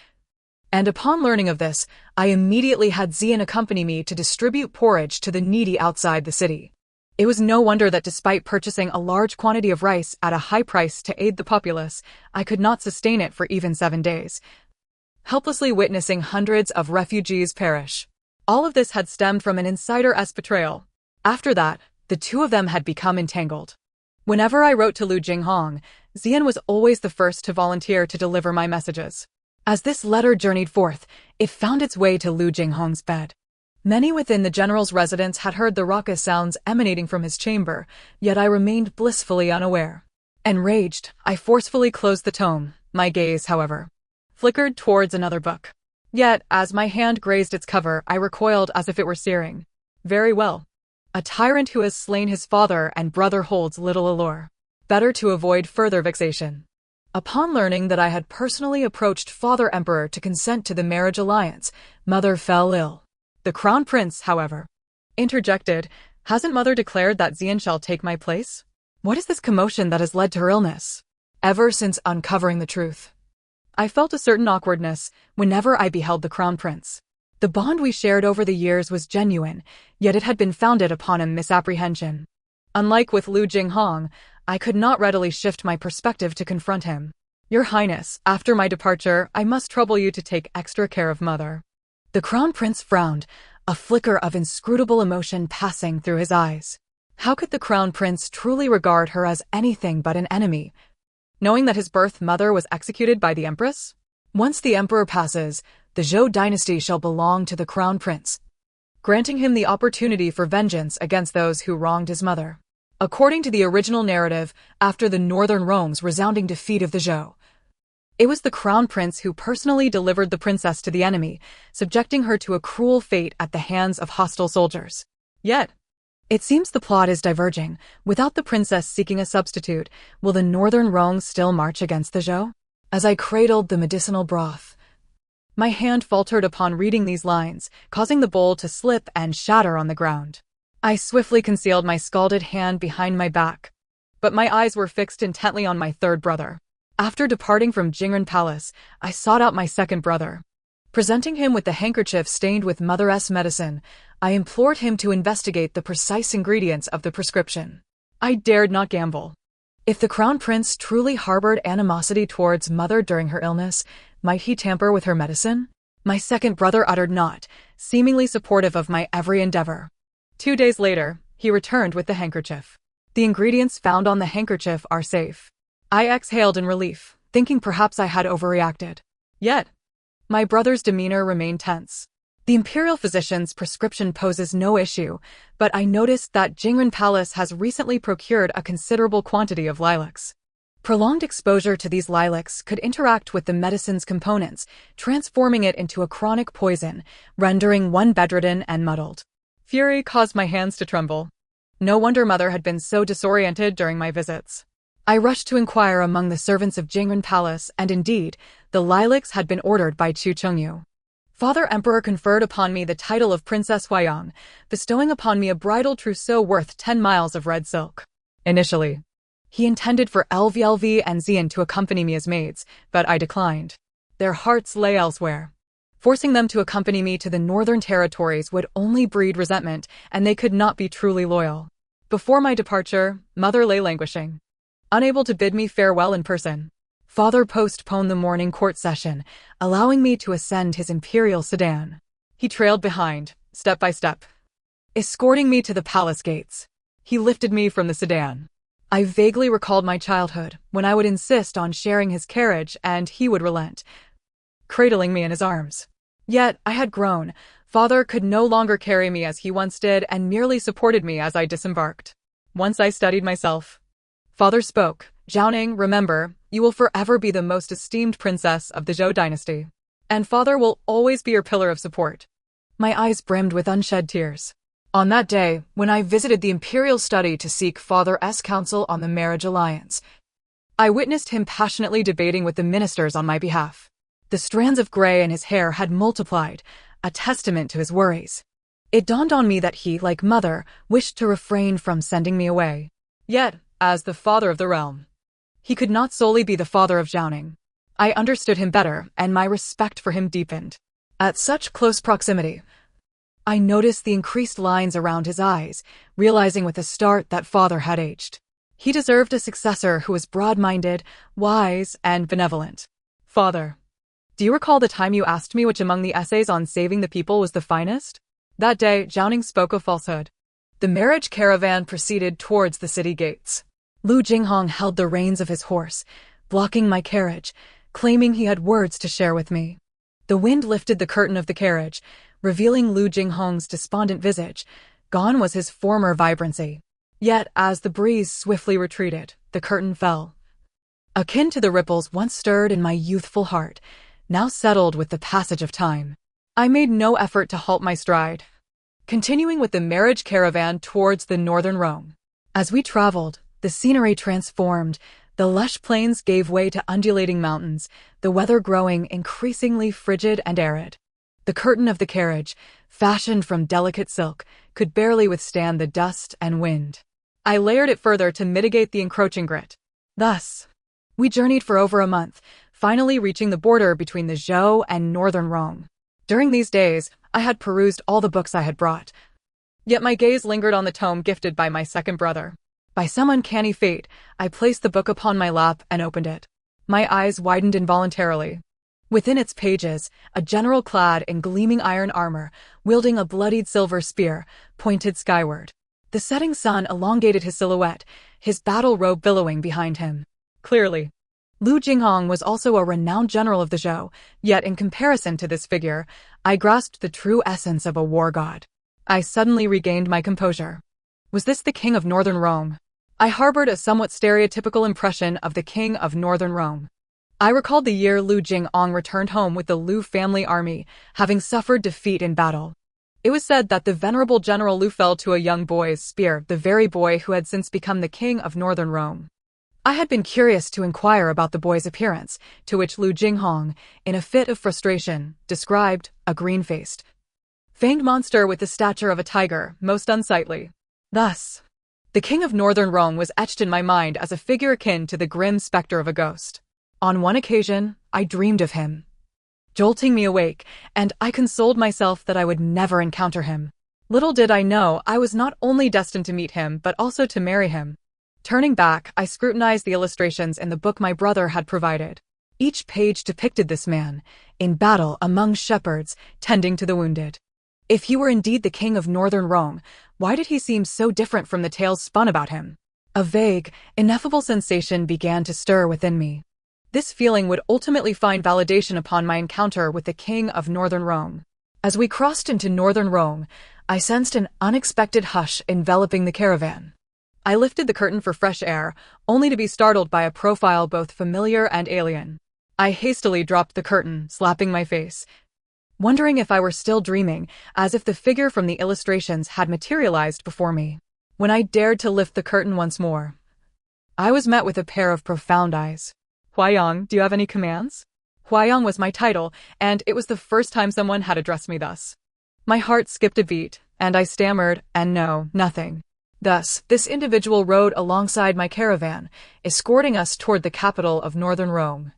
and upon learning of this, I immediately had Xian accompany me to distribute porridge to the needy outside the city. It was no wonder that despite purchasing a large quantity of rice at a high price to aid the populace, I could not sustain it for even 7 days, helplessly witnessing hundreds of refugees perish. All of this had stemmed from an insider's betrayal. After that, the two of them had become entangled. Whenever I wrote to Lu Jinghong, Xian was always the first to volunteer to deliver my messages. As this letter journeyed forth, it found its way to Lu Jinghong's bed. Many within the general's residence had heard the raucous sounds emanating from his chamber, yet I remained blissfully unaware. Enraged, I forcefully closed the tome. My gaze, however, flickered towards another book. Yet, as my hand grazed its cover, I recoiled as if it were searing. Very well. A tyrant who has slain his father and brother holds little allure. Better to avoid further vexation. Upon learning that I had personally approached Father Emperor to consent to the marriage alliance, Mother fell ill. The Crown Prince, however, interjected, "Hasn't Mother declared that Xian shall take my place? What is this commotion that has led to her illness?" Ever since uncovering the truth, I felt a certain awkwardness whenever I beheld the Crown Prince. The bond we shared over the years was genuine, yet it had been founded upon a misapprehension. Unlike with Lu Jinghong, I could not readily shift my perspective to confront him. "Your Highness, after my departure, I must trouble you to take extra care of Mother." The Crown Prince frowned, a flicker of inscrutable emotion passing through his eyes. How could the Crown Prince truly regard her as anything but an enemy, knowing that his birth mother was executed by the Empress? Once the emperor passes, the Zhou dynasty shall belong to the crown prince, granting him the opportunity for vengeance against those who wronged his mother. According to the original narrative, after the northern Rome's resounding defeat of the Zhou, it was the crown prince who personally delivered the princess to the enemy, subjecting her to a cruel fate at the hands of hostile soldiers. Yet, it seems the plot is diverging. Without the princess seeking a substitute, will the northern Rome still march against the Zhou? As I cradled the medicinal broth, my hand faltered upon reading these lines, causing the bowl to slip and shatter on the ground. I swiftly concealed my scalded hand behind my back, but my eyes were fixed intently on my third brother. After departing from Jingren Palace, I sought out my second brother. Presenting him with the handkerchief stained with Mother-S medicine, I implored him to investigate the precise ingredients of the prescription. I dared not gamble. If the crown prince truly harbored animosity towards Mother during her illness, might he tamper with her medicine? My second brother uttered naught, seemingly supportive of my every endeavor. 2 days later, he returned with the handkerchief. The ingredients found on the handkerchief are safe. I exhaled in relief, thinking perhaps I had overreacted. Yet, my brother's demeanor remained tense. The imperial physician's prescription poses no issue, but I noticed that Jingren Palace has recently procured a considerable quantity of lilacs. Prolonged exposure to these lilacs could interact with the medicine's components, transforming it into a chronic poison, rendering one bedridden and muddled. Fury caused my hands to tremble. No wonder Mother had been so disoriented during my visits. I rushed to inquire among the servants of Jingren Palace, and indeed, the lilacs had been ordered by Chu Chengyu. Father Emperor conferred upon me the title of Princess Huayang, bestowing upon me a bridal trousseau worth 10 miles of red silk. Initially, he intended for LVLV and Xian to accompany me as maids, but I declined. Their hearts lay elsewhere. Forcing them to accompany me to the northern territories would only breed resentment, and they could not be truly loyal. Before my departure, Mother lay languishing, unable to bid me farewell in person. Father postponed the morning court session, allowing me to ascend his imperial sedan. He trailed behind, step by step, escorting me to the palace gates. He lifted me from the sedan. I vaguely recalled my childhood, when I would insist on sharing his carriage and he would relent, cradling me in his arms. Yet, I had grown. Father could no longer carry me as he once did and merely supported me as I disembarked. Once I steadied myself, Father spoke. Zhaoning, remember, you will forever be the most esteemed princess of the Zhou dynasty. And Father will always be your pillar of support. My eyes brimmed with unshed tears. On that day, when I visited the imperial study to seek Father's counsel on the marriage alliance, I witnessed him passionately debating with the ministers on my behalf. The strands of gray in his hair had multiplied, a testament to his worries. It dawned on me that he, like Mother, wished to refrain from sending me away. Yet, as the father of the realm, he could not solely be the father of Zhaoning. I understood him better, and my respect for him deepened. At such close proximity, I noticed the increased lines around his eyes, realizing with a start that Father had aged. He deserved a successor who was broad-minded, wise, and benevolent. Father, do you recall the time you asked me which among the essays on saving the people was the finest? That day, Zhaoning spoke of falsehood. The marriage caravan proceeded towards the city gates. Lu Jinghong held the reins of his horse, blocking my carriage, claiming he had words to share with me. The wind lifted the curtain of the carriage, revealing Lu Jinghong's despondent visage. Gone was his former vibrancy. Yet, as the breeze swiftly retreated, the curtain fell. Akin to the ripples once stirred in my youthful heart, now settled with the passage of time. I made no effort to halt my stride, continuing with the marriage caravan towards the northern Rome. As we traveled, the scenery transformed. The lush plains gave way to undulating mountains, the weather growing increasingly frigid and arid. The curtain of the carriage, fashioned from delicate silk, could barely withstand the dust and wind. I layered it further to mitigate the encroaching grit. Thus, we journeyed for over a month, finally reaching the border between the Zhou and northern Rome. During these days, I had perused all the books I had brought. Yet my gaze lingered on the tome gifted by my second brother. By some uncanny fate, I placed the book upon my lap and opened it. My eyes widened involuntarily. Within its pages, a general clad in gleaming iron armor, wielding a bloodied silver spear, pointed skyward. The setting sun elongated his silhouette, his battle robe billowing behind him. Clearly, Lu Jinghong was also a renowned general of the Zhou, yet in comparison to this figure, I grasped the true essence of a war god. I suddenly regained my composure. Was this the king of northern Rome? I harbored a somewhat stereotypical impression of the king of northern Rome. I recalled the year Lu Jinghong returned home with the Lu family army, having suffered defeat in battle. It was said that the venerable General Lu fell to a young boy's spear, the very boy who had since become the king of northern Rome. I had been curious to inquire about the boy's appearance, to which Lu Jinghong, in a fit of frustration, described a green-faced, fanged monster with the stature of a tiger, most unsightly. Thus, the king of northern Rome was etched in my mind as a figure akin to the grim specter of a ghost. On one occasion, I dreamed of him, jolting me awake, and I consoled myself that I would never encounter him. Little did I know I was not only destined to meet him but also to marry him. Turning back, I scrutinized the illustrations in the book my brother had provided. Each page depicted this man, in battle among shepherds, tending to the wounded. If he were indeed the king of northern Rome, why did he seem so different from the tales spun about him? A vague, ineffable sensation began to stir within me. This feeling would ultimately find validation upon my encounter with the king of northern Rome. As we crossed into northern Rome, I sensed an unexpected hush enveloping the caravan. I lifted the curtain for fresh air, only to be startled by a profile both familiar and alien. I hastily dropped the curtain, slapping my face, wondering if I were still dreaming, as if the figure from the illustrations had materialized before me. When I dared to lift the curtain once more, I was met with a pair of profound eyes. "Huayang, do you have any commands?" Huayang was my title, and it was the first time someone had addressed me thus. My heart skipped a beat, and I stammered, "And no, nothing." Thus, this individual rode alongside my caravan, escorting us toward the capital of northern Rome,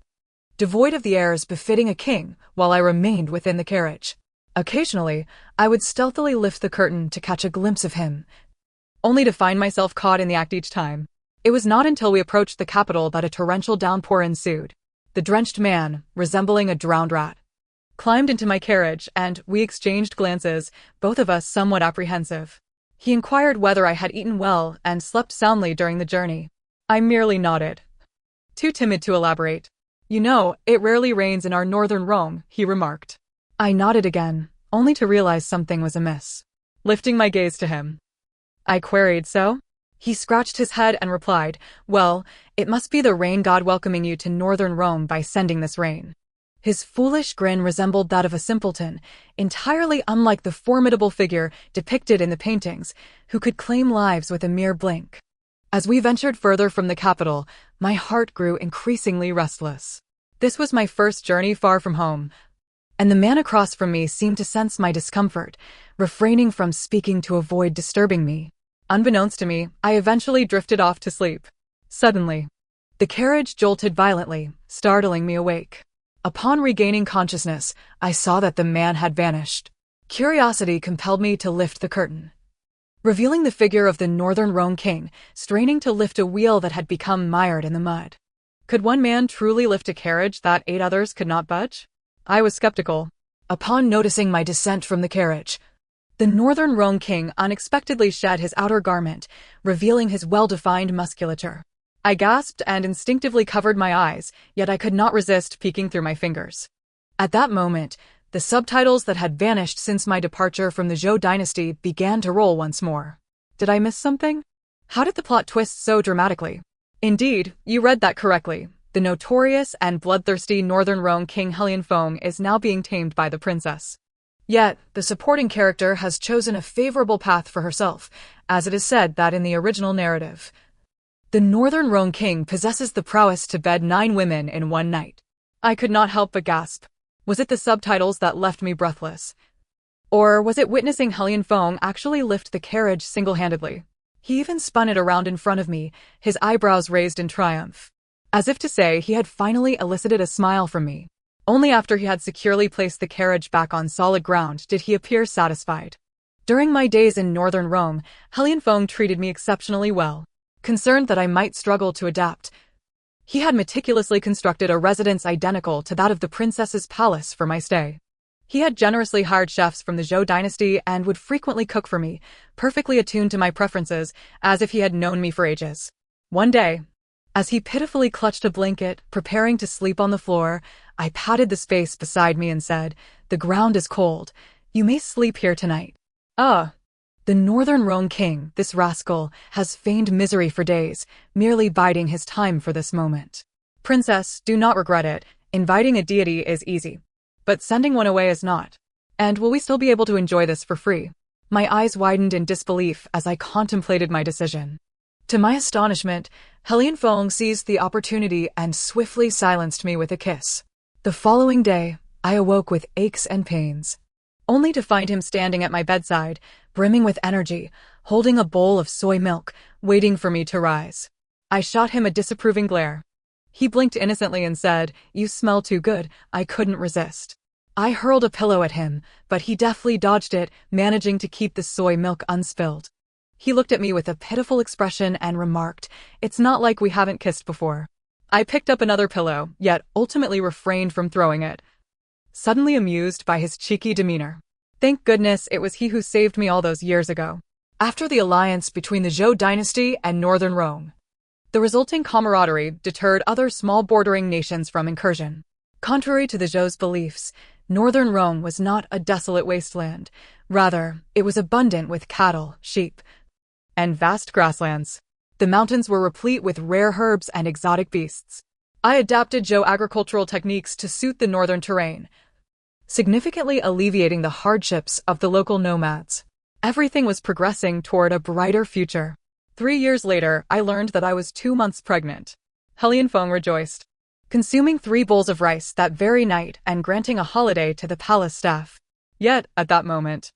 devoid of the airs befitting a king, while I remained within the carriage. Occasionally, I would stealthily lift the curtain to catch a glimpse of him, only to find myself caught in the act each time. It was not until we approached the capital that a torrential downpour ensued. The drenched man, resembling a drowned rat, climbed into my carriage, and we exchanged glances, both of us somewhat apprehensive. He inquired whether I had eaten well and slept soundly during the journey. I merely nodded, too timid to elaborate. "You know, it rarely rains in our northern Rome," he remarked. I nodded again, only to realize something was amiss. Lifting my gaze to him, I queried, "So?" He scratched his head and replied, "Well, it must be the rain god welcoming you to northern Rome by sending this rain." His foolish grin resembled that of a simpleton, entirely unlike the formidable figure depicted in the paintings, who could claim lives with a mere blink. As we ventured further from the capital, my heart grew increasingly restless. This was my first journey far from home, and the man across from me seemed to sense my discomfort, refraining from speaking to avoid disturbing me. Unbeknownst to me, I eventually drifted off to sleep. Suddenly, the carriage jolted violently, startling me awake. Upon regaining consciousness, I saw that the man had vanished. Curiosity compelled me to lift the curtain, revealing the figure of the northern Rome king, straining to lift a wheel that had become mired in the mud. Could one man truly lift a carriage that 8 others could not budge? I was skeptical. Upon noticing my descent from the carriage, the northern Rome king unexpectedly shed his outer garment, revealing his well-defined musculature. I gasped and instinctively covered my eyes, yet I could not resist peeking through my fingers. At that moment, the subtitles that had vanished since my departure from the Zhou dynasty began to roll once more. Did I miss something? How did the plot twist so dramatically? Indeed, you read that correctly. The notorious and bloodthirsty northern Rome king Helianfeng is now being tamed by the princess. Yet, the supporting character has chosen a favorable path for herself, as it is said that in the original narrative, the northern Rome king possesses the prowess to bed 9 women in one night. I could not help but gasp. Was it the subtitles that left me breathless? Or was it witnessing Helianfeng actually lift the carriage single-handedly? He even spun it around in front of me, his eyebrows raised in triumph, as if to say he had finally elicited a smile from me. Only after he had securely placed the carriage back on solid ground did he appear satisfied. During my days in northern Rome, Helianfeng treated me exceptionally well. Concerned that I might struggle to adapt, he had meticulously constructed a residence identical to that of the princess's palace for my stay. He had generously hired chefs from the Zhou dynasty and would frequently cook for me, perfectly attuned to my preferences, as if he had known me for ages. One day, As he pitifully clutched a blanket, preparing to sleep on the floor, I patted the space beside me and said, "The ground is cold. You may sleep here tonight." The Northern Rhone King, this rascal, has feigned misery for days, merely biding his time for this moment. Princess, do not regret it. Inviting a deity is easy, but sending one away is not. And will we still be able to enjoy this for free? My eyes widened in disbelief as I contemplated my decision. To my astonishment, Helian Fong seized the opportunity and swiftly silenced me with a kiss. The following day, I awoke with aches and pains, only to find him standing at my bedside, brimming with energy, holding a bowl of soy milk, waiting for me to rise. I shot him a disapproving glare. He blinked innocently and said, "You smell too good." I couldn't resist. I hurled a pillow at him, but he deftly dodged it, managing to keep the soy milk unspilled. He looked at me with a pitiful expression and remarked, "It's not like we haven't kissed before." I picked up another pillow, yet ultimately refrained from throwing it, suddenly amused by his cheeky demeanor. Thank goodness it was he who saved me all those years ago. After the alliance between the Zhou dynasty and Northern Rhone, the resulting camaraderie deterred other small bordering nations from incursion. Contrary to the Zhou's beliefs, Northern Rhone was not a desolate wasteland. Rather, it was abundant with cattle, sheep, and vast grasslands. The mountains were replete with rare herbs and exotic beasts. I adapted Zhou agricultural techniques to suit the northern terrain, significantly alleviating the hardships of the local nomads. Everything was progressing toward a brighter future. 3 years later, I learned that I was 2 months pregnant. Helian Fong rejoiced, consuming 3 bowls of rice that very night and granting a holiday to the palace staff. Yet, at that moment,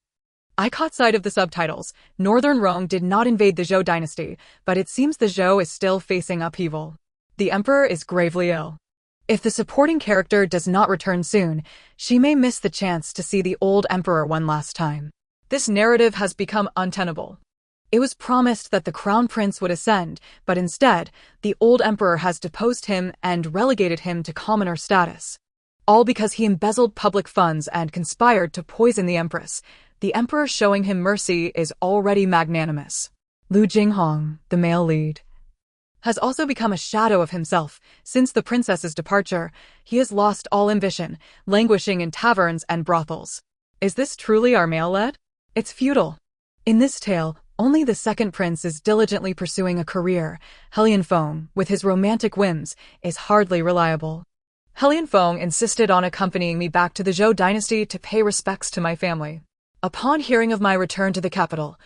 I caught sight of the subtitles. Northern Rhone did not invade the Zhou dynasty, but it seems the Zhou is still facing upheaval. The emperor is gravely ill. If the supporting character does not return soon, she may miss the chance to see the old emperor one last time. This narrative has become untenable. It was promised that the crown prince would ascend, but instead, the old emperor has deposed him and relegated him to commoner status. All because he embezzled public funds and conspired to poison the empress. The emperor showing him mercy is already magnanimous. Lu Jinghong, the male lead, has also become a shadow of himself. Since the princess's departure, he has lost all ambition, languishing in taverns and brothels. Is this truly our male lead? It's futile. In this tale, only the second prince is diligently pursuing a career. Helian Fong, with his romantic whims, is hardly reliable. Helian Fong insisted on accompanying me back to the Zhou dynasty to pay respects to my family. Upon hearing of my return to the capital,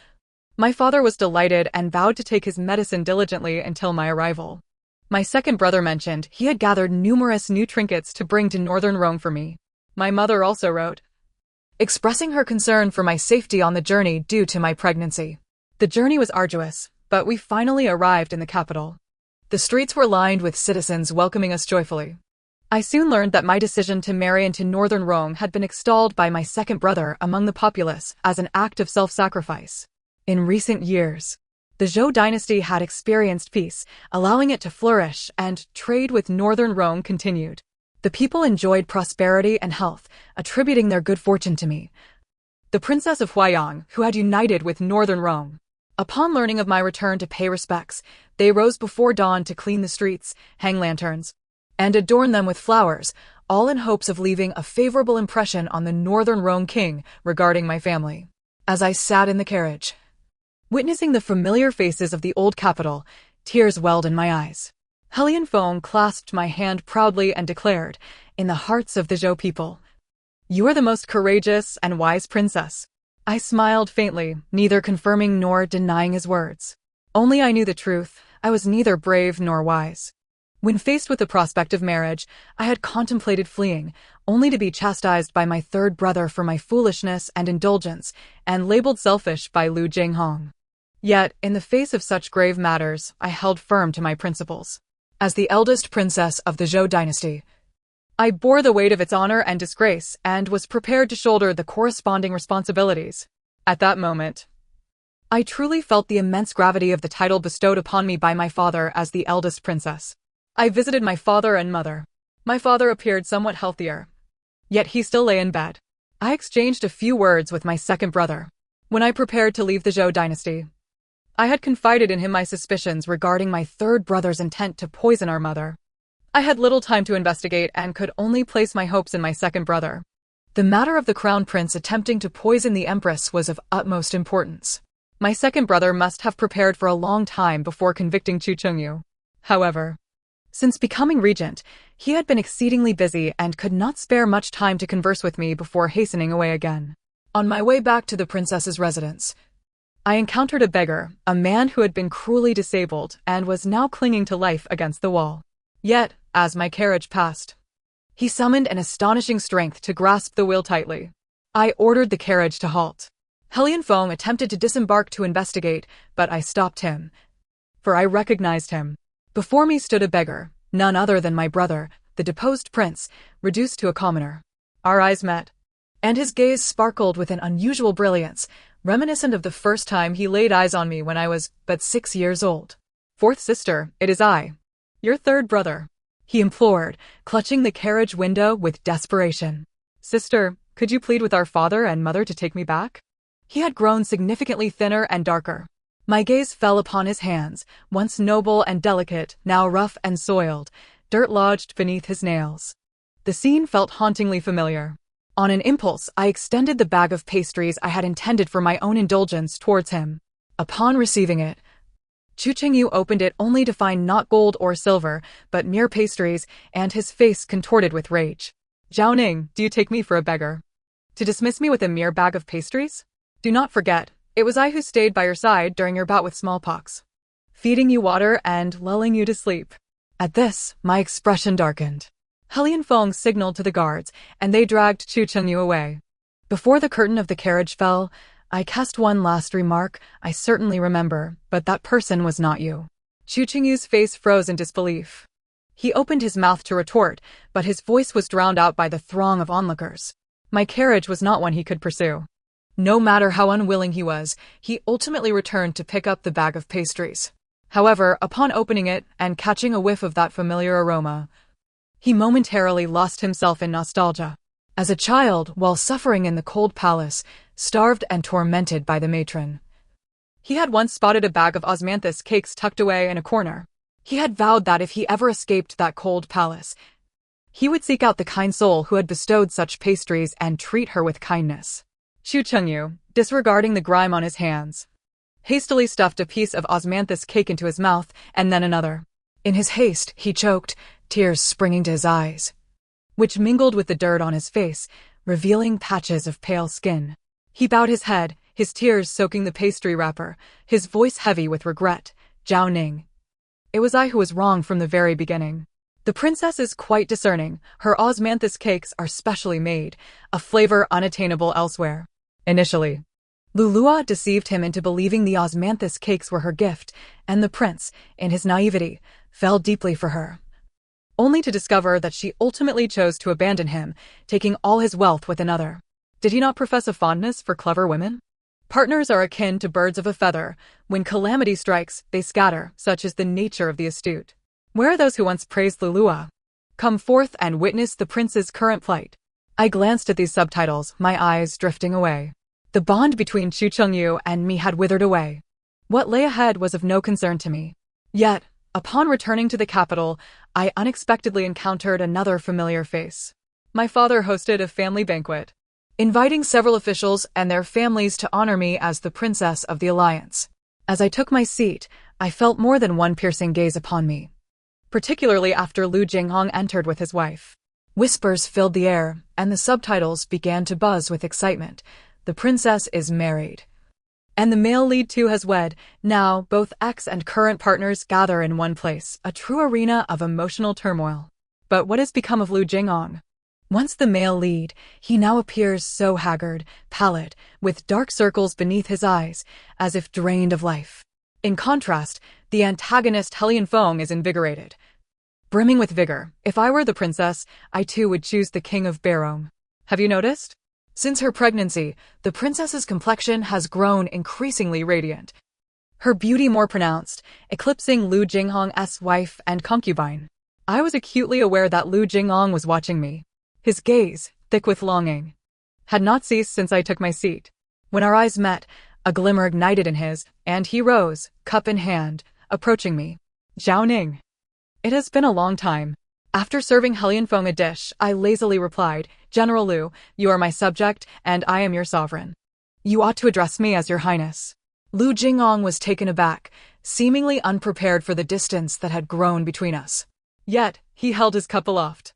my father was delighted and vowed to take his medicine diligently until my arrival. My second brother mentioned he had gathered numerous new trinkets to bring to Northern Rome for me. My mother also wrote, expressing her concern for my safety on the journey due to my pregnancy. The journey was arduous, but we finally arrived in the capital. The streets were lined with citizens welcoming us joyfully. I soon learned that my decision to marry into Northern Rome had been extolled by my second brother among the populace as an act of self-sacrifice. In recent years, the Zhou dynasty had experienced peace, allowing it to flourish, and trade with Northern Rome continued. The people enjoyed prosperity and health, attributing their good fortune to me, the Princess of Huayang, who had united with Northern Rome. Upon learning of my return to pay respects, they rose before dawn to clean the streets, hang lanterns, and adorn them with flowers, all in hopes of leaving a favorable impression on the Northern Rhone king regarding my family. As I sat in the carriage, witnessing the familiar faces of the old capital, tears welled in my eyes. Helian Fong clasped my hand proudly and declared, in the hearts of the Zhou people, "You are the most courageous and wise princess." I smiled faintly, neither confirming nor denying his words. Only I knew the truth. I was neither brave nor wise. When faced with the prospect of marriage, I had contemplated fleeing, only to be chastised by my third brother for my foolishness and indulgence, and labeled selfish by Lu Jinghong. Yet, in the face of such grave matters, I held firm to my principles. As the eldest princess of the Zhou dynasty, I bore the weight of its honor and disgrace and was prepared to shoulder the corresponding responsibilities. At that moment, I truly felt the immense gravity of the title bestowed upon me by my father as the eldest princess. I visited my father and mother. My father appeared somewhat healthier, yet he still lay in bed. I exchanged a few words with my second brother. When I prepared to leave the Zhou dynasty, I had confided in him my suspicions regarding my third brother's intent to poison our mother. I had little time to investigate and could only place my hopes in my second brother. The matter of the crown prince attempting to poison the empress was of utmost importance. My second brother must have prepared for a long time before convicting Chu Chengyu. However, since becoming regent, he had been exceedingly busy and could not spare much time to converse with me before hastening away again. On my way back to the princess's residence, I encountered a beggar, a man who had been cruelly disabled and was now clinging to life against the wall. Yet, as my carriage passed, he summoned an astonishing strength to grasp the wheel tightly. I ordered the carriage to halt. Helian Feng attempted to disembark to investigate, but I stopped him, for I recognized him. Before me stood a beggar, none other than my brother, the deposed prince, reduced to a commoner. Our eyes met, and his gaze sparkled with an unusual brilliance, reminiscent of the first time he laid eyes on me when I was but 6 years old. "Fourth sister, it is I, your third brother," he implored, clutching the carriage window with desperation. "Sister, could you plead with our father and mother to take me back?" He had grown significantly thinner and darker. My gaze fell upon his hands, once noble and delicate, now rough and soiled, dirt lodged beneath his nails. The scene felt hauntingly familiar. On an impulse, I extended the bag of pastries I had intended for my own indulgence towards him. Upon receiving it, Chu Chengyu opened it only to find not gold or silver, but mere pastries, and his face contorted with rage. "Zhao Ning, do you take me for a beggar? To dismiss me with a mere bag of pastries? Do not forget, it was I who stayed by your side during your bout with smallpox, feeding you water and lulling you to sleep." At this, my expression darkened. Helian Feng signaled to the guards, and they dragged Chu Chengyu away. Before the curtain of the carriage fell, I cast one last remark. "I certainly remember, but that person was not you." Chu Chengyu's face froze in disbelief. He opened his mouth to retort, but his voice was drowned out by the throng of onlookers. My carriage was not one he could pursue. No matter how unwilling he was, he ultimately returned to pick up the bag of pastries. However, upon opening it and catching a whiff of that familiar aroma, he momentarily lost himself in nostalgia. As a child, while suffering in the cold palace, starved and tormented by the matron, he had once spotted a bag of osmanthus cakes tucked away in a corner. He had vowed that if he ever escaped that cold palace, he would seek out the kind soul who had bestowed such pastries and treat her with kindness. Chu Chengyu, disregarding the grime on his hands, hastily stuffed a piece of osmanthus cake into his mouth and then another. In his haste, he choked, tears springing to his eyes, which mingled with the dirt on his face, revealing patches of pale skin. He bowed his head, his tears soaking the pastry wrapper, his voice heavy with regret. "Zhao Ning, it was I who was wrong from the very beginning. The princess is quite discerning. Her osmanthus cakes are specially made, a flavor unattainable elsewhere." Initially, Lulua deceived him into believing the osmanthus cakes were her gift, and the prince, in his naivety, fell deeply for her, only to discover that she ultimately chose to abandon him, taking all his wealth with another. Did he not profess a fondness for clever women? Partners are akin to birds of a feather. When calamity strikes, they scatter, such is the nature of the astute. Where are those who once praised Lulua? Come forth and witness the prince's current plight. I glanced at these subtitles, my eyes drifting away. The bond between Chu Chengyu and me had withered away. What lay ahead was of no concern to me. Yet, upon returning to the capital, I unexpectedly encountered another familiar face. My father hosted a family banquet, inviting several officials and their families to honor me as the princess of the alliance. As I took my seat, I felt more than one piercing gaze upon me, particularly after Lu Jinghong entered with his wife. Whispers filled the air, and the subtitles began to buzz with excitement. The princess is married, and the male lead too has wed. Now, both ex and current partners gather in one place, a true arena of emotional turmoil. But what has become of Lu Jinghong? Once the male lead, he now appears so haggard, pallid, with dark circles beneath his eyes, as if drained of life. In contrast, the antagonist Helian Feng is invigorated, brimming with vigor. If I were the princess, I too would choose the king of Barong. Have you noticed? Since her pregnancy, the princess's complexion has grown increasingly radiant, her beauty more pronounced, eclipsing Lu Jinghong's wife and concubine. I was acutely aware that Lu Jinghong was watching me. His gaze, thick with longing, had not ceased since I took my seat. When our eyes met, A glimmer ignited in his, and he rose, cup in hand, approaching me. Zhao Ning. It has been a long time. After serving Helianfeng a dish, I lazily replied, General Liu, you are my subject, and I am your sovereign. You ought to address me as your highness. Lu Jingong was taken aback, seemingly unprepared for the distance that had grown between us. Yet, he held his cup aloft,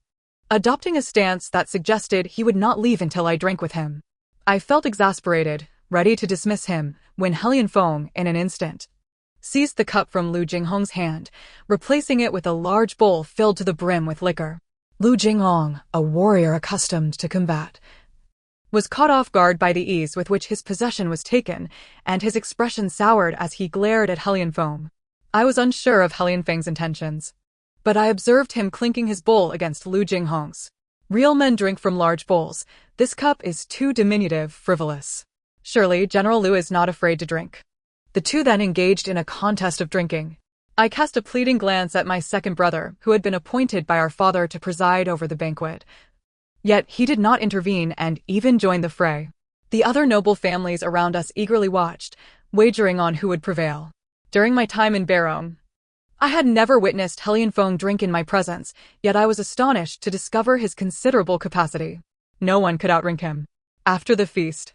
adopting a stance that suggested he would not leave until I drank with him. I felt exasperated, ready to dismiss him, when Helianfeng, in an instant, seized the cup from Lu Jinghong's hand, replacing it with a large bowl filled to the brim with liquor. Lu Jinghong, a warrior accustomed to combat, was caught off guard by the ease with which his possession was taken, and his expression soured as he glared at Helianfeng. I was unsure of Helianfeng's intentions, but I observed him clinking his bowl against Lu Jinghong's. Real men drink from large bowls. This cup is too diminutive, frivolous. Surely General Liu is not afraid to drink. The two then engaged in a contest of drinking. I cast a pleading glance at my second brother, who had been appointed by our father to preside over the banquet. Yet he did not intervene and even join the fray. The other noble families around us eagerly watched, wagering on who would prevail. During my time in Barong, I had never witnessed Helianfeng drink in my presence, yet I was astonished to discover his considerable capacity. No one could outdrink him. After the feast,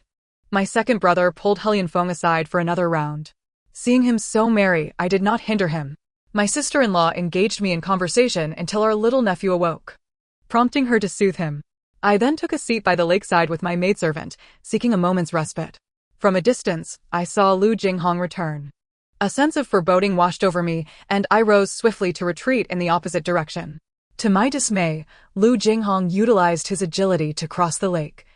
my second brother pulled Helianfeng aside for another round. Seeing him so merry, I did not hinder him. My sister-in-law engaged me in conversation until our little nephew awoke, prompting her to soothe him. I then took a seat by the lakeside with my maidservant, seeking a moment's respite. From a distance, I saw Lu Jinghong return. A sense of foreboding washed over me, and I rose swiftly to retreat in the opposite direction. To my dismay, Lu Jinghong utilized his agility to cross the lake,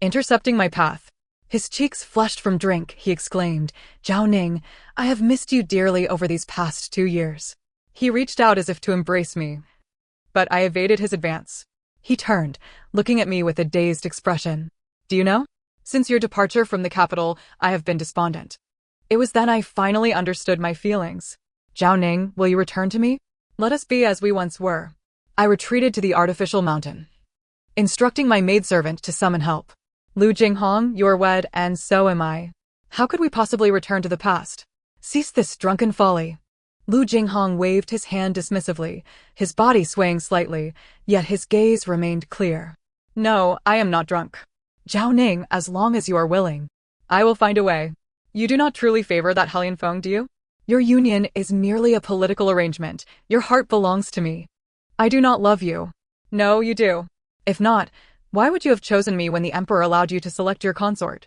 intercepting my path. His cheeks flushed from drink, he exclaimed, Zhao Ning, I have missed you dearly over these past 2 years. He reached out as if to embrace me, but I evaded his advance. He turned, looking at me with a dazed expression. Do you know? Since your departure from the capital, I have been despondent. It was then I finally understood my feelings. Zhao Ning, will you return to me? Let us be as we once were. I retreated to the artificial mountain, instructing my maidservant to summon help. Lu Jinghong, you are wed, and so am I. How could we possibly return to the past? Cease this drunken folly. Lu Jinghong waved his hand dismissively, his body swaying slightly, yet his gaze remained clear. No, I am not drunk. Zhao Ning, as long as you are willing, I will find a way. You do not truly favor that Helianfeng, do you? Your union is merely a political arrangement. Your heart belongs to me. I do not love you. No, you do. If not, why would you have chosen me when the emperor allowed you to select your consort?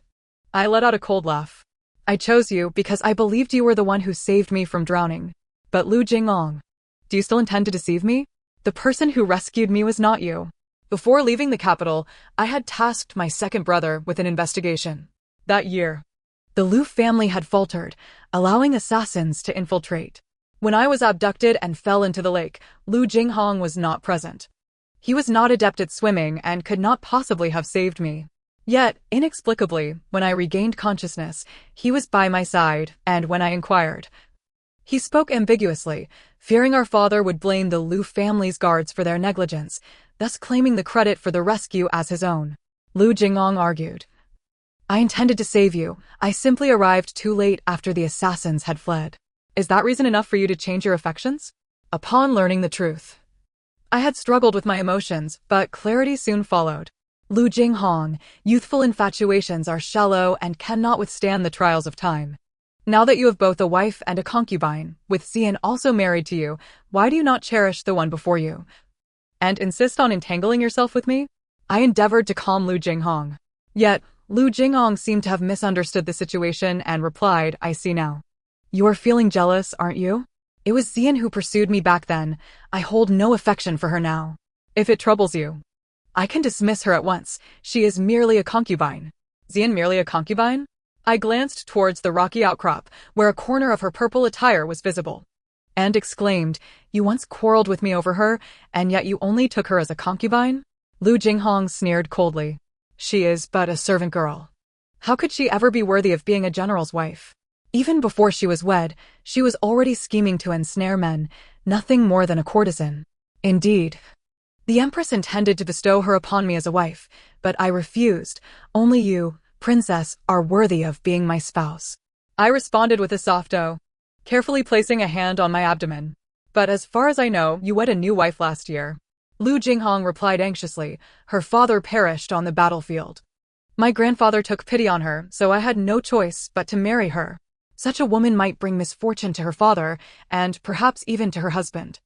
I let out a cold laugh. I chose you because I believed you were the one who saved me from drowning. But Lu Jinghong, do you still intend to deceive me? The person who rescued me was not you. Before leaving the capital, I had tasked my second brother with an investigation. That year, the Liu family had faltered, allowing assassins to infiltrate. When I was abducted and fell into the lake, Lu Jinghong was not present. He was not adept at swimming and could not possibly have saved me. Yet, inexplicably, when I regained consciousness, he was by my side, and when I inquired, he spoke ambiguously, fearing our father would blame the Liu family's guards for their negligence, thus claiming the credit for the rescue as his own. Lu Jinghong argued, I intended to save you. I simply arrived too late after the assassins had fled. Is that reason enough for you to change your affections? Upon learning the truth, I had struggled with my emotions, but clarity soon followed. Lu Jinghong, youthful infatuations are shallow and cannot withstand the trials of time. Now that you have both a wife and a concubine, with Xian also married to you, why do you not cherish the one before you, and insist on entangling yourself with me? I endeavored to calm Lu Jinghong. Yet, Lu Jinghong seemed to have misunderstood the situation and replied, I see now. You are feeling jealous, aren't you? It was Xian who pursued me back then. I hold no affection for her now. If it troubles you, I can dismiss her at once. She is merely a concubine. Xian merely a concubine? I glanced towards the rocky outcrop, where a corner of her purple attire was visible, and exclaimed, You once quarreled with me over her, and yet you only took her as a concubine? Lu Jinghong sneered coldly. She is but a servant girl. How could she ever be worthy of being a general's wife? Even before she was wed, she was already scheming to ensnare men, nothing more than a courtesan. Indeed, the Empress intended to bestow her upon me as a wife, but I refused. Only you, princess, are worthy of being my spouse. I responded with a soft "oh," carefully placing a hand on my abdomen. But as far as I know, you wed a new wife last year. Lu Jinghong replied anxiously. Her father perished on the battlefield. My grandfather took pity on her, so I had no choice but to marry her. Such a woman might bring misfortune to her father, and perhaps even to her husband.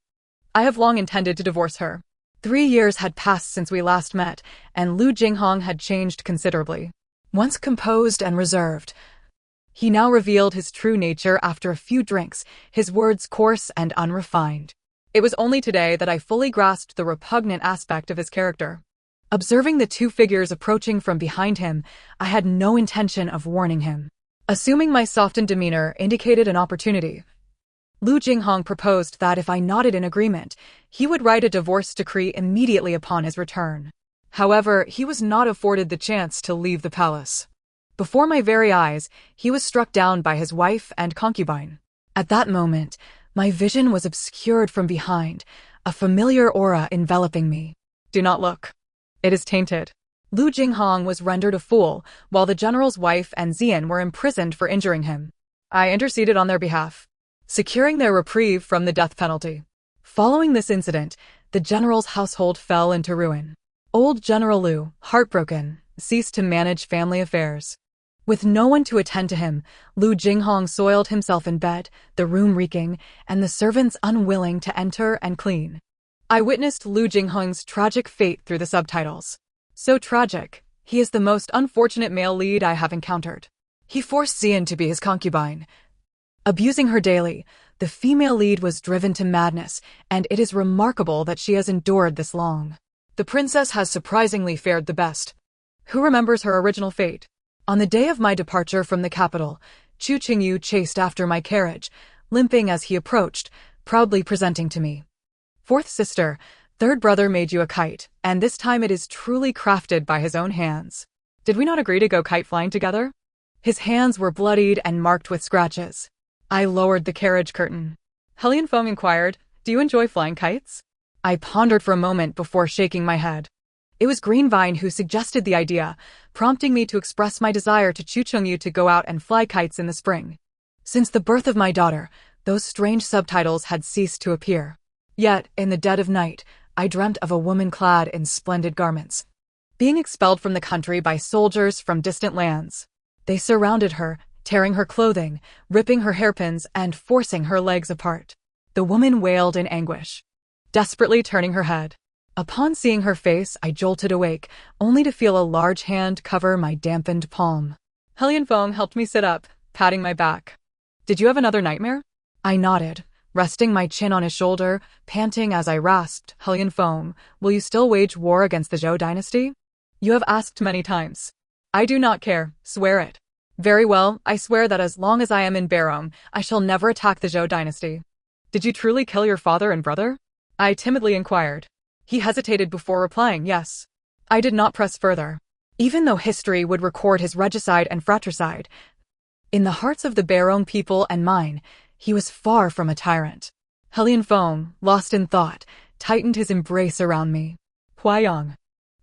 I have long intended to divorce her. 3 years had passed since we last met, and Lu Jinghong had changed considerably. Once composed and reserved, he now revealed his true nature after a few drinks, his words coarse and unrefined. It was only today that I fully grasped the repugnant aspect of his character. Observing the two figures approaching from behind him, I had no intention of warning him. Assuming my softened demeanor indicated an opportunity, Lu Jinghong proposed that if I nodded in agreement, he would write a divorce decree immediately upon his return. However, he was not afforded the chance to leave the palace. Before my very eyes, he was struck down by his wife and concubine. At that moment, my vision was obscured from behind, a familiar aura enveloping me. Do not look. It is tainted. Lu Jinghong was rendered a fool, while the general's wife and Xian were imprisoned for injuring him. I interceded on their behalf, securing their reprieve from the death penalty. Following this incident, the general's household fell into ruin. Old General Lu, heartbroken, ceased to manage family affairs. With no one to attend to him, Lu Jinghong soiled himself in bed, the room reeking, and the servants unwilling to enter and clean. I witnessed Lu Jinghong's tragic fate through the subtitles. So tragic, he is the most unfortunate male lead I have encountered. He forced Xian to be his concubine. Abusing her daily, the female lead was driven to madness, and it is remarkable that she has endured this long. The princess has surprisingly fared the best. Who remembers her original fate? On the day of my departure from the capital, Chu Qingyu chased after my carriage, limping as he approached, proudly presenting to me. Fourth sister, third brother made you a kite, and this time it is truly crafted by his own hands. Did we not agree to go kite flying together? His hands were bloodied and marked with scratches. I lowered the carriage curtain. Helian Feng inquired, "Do you enjoy flying kites?" I pondered for a moment before shaking my head. It was Greenvine who suggested the idea, prompting me to express my desire to Chu Chengyu to go out and fly kites in the spring. Since the birth of my daughter, those strange subtitles had ceased to appear. Yet, in the dead of night, I dreamt of a woman clad in splendid garments, being expelled from the country by soldiers from distant lands. They surrounded her, tearing her clothing, ripping her hairpins, and forcing her legs apart. The woman wailed in anguish, desperately turning her head. Upon seeing her face, I jolted awake, only to feel a large hand cover my dampened palm. Helian Feng helped me sit up, patting my back. "Did you have another nightmare?" I nodded, resting my chin on his shoulder, panting as I rasped, "Helian Feng, will you still wage war against the Zhou dynasty? You have asked many times." "I do not care, swear it." "Very well, I swear that as long as I am in Barong, I shall never attack the Zhou dynasty." "Did you truly kill your father and brother?" I timidly inquired. He hesitated before replying yes. I did not press further. Even though history would record his regicide and fratricide, in the hearts of the Barong people and mine, he was far from a tyrant. Helian Feng, lost in thought, tightened his embrace around me. "Huayang.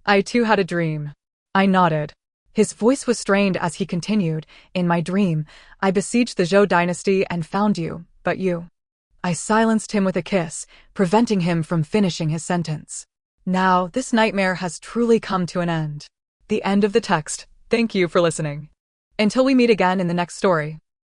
I too had a dream." I nodded. His voice was strained as he continued, "In my dream, I besieged the Zhou dynasty and found you, but you." I silenced him with a kiss, preventing him from finishing his sentence. Now, this nightmare has truly come to an end. The end of the text. Thank you for listening. Until we meet again in the next story.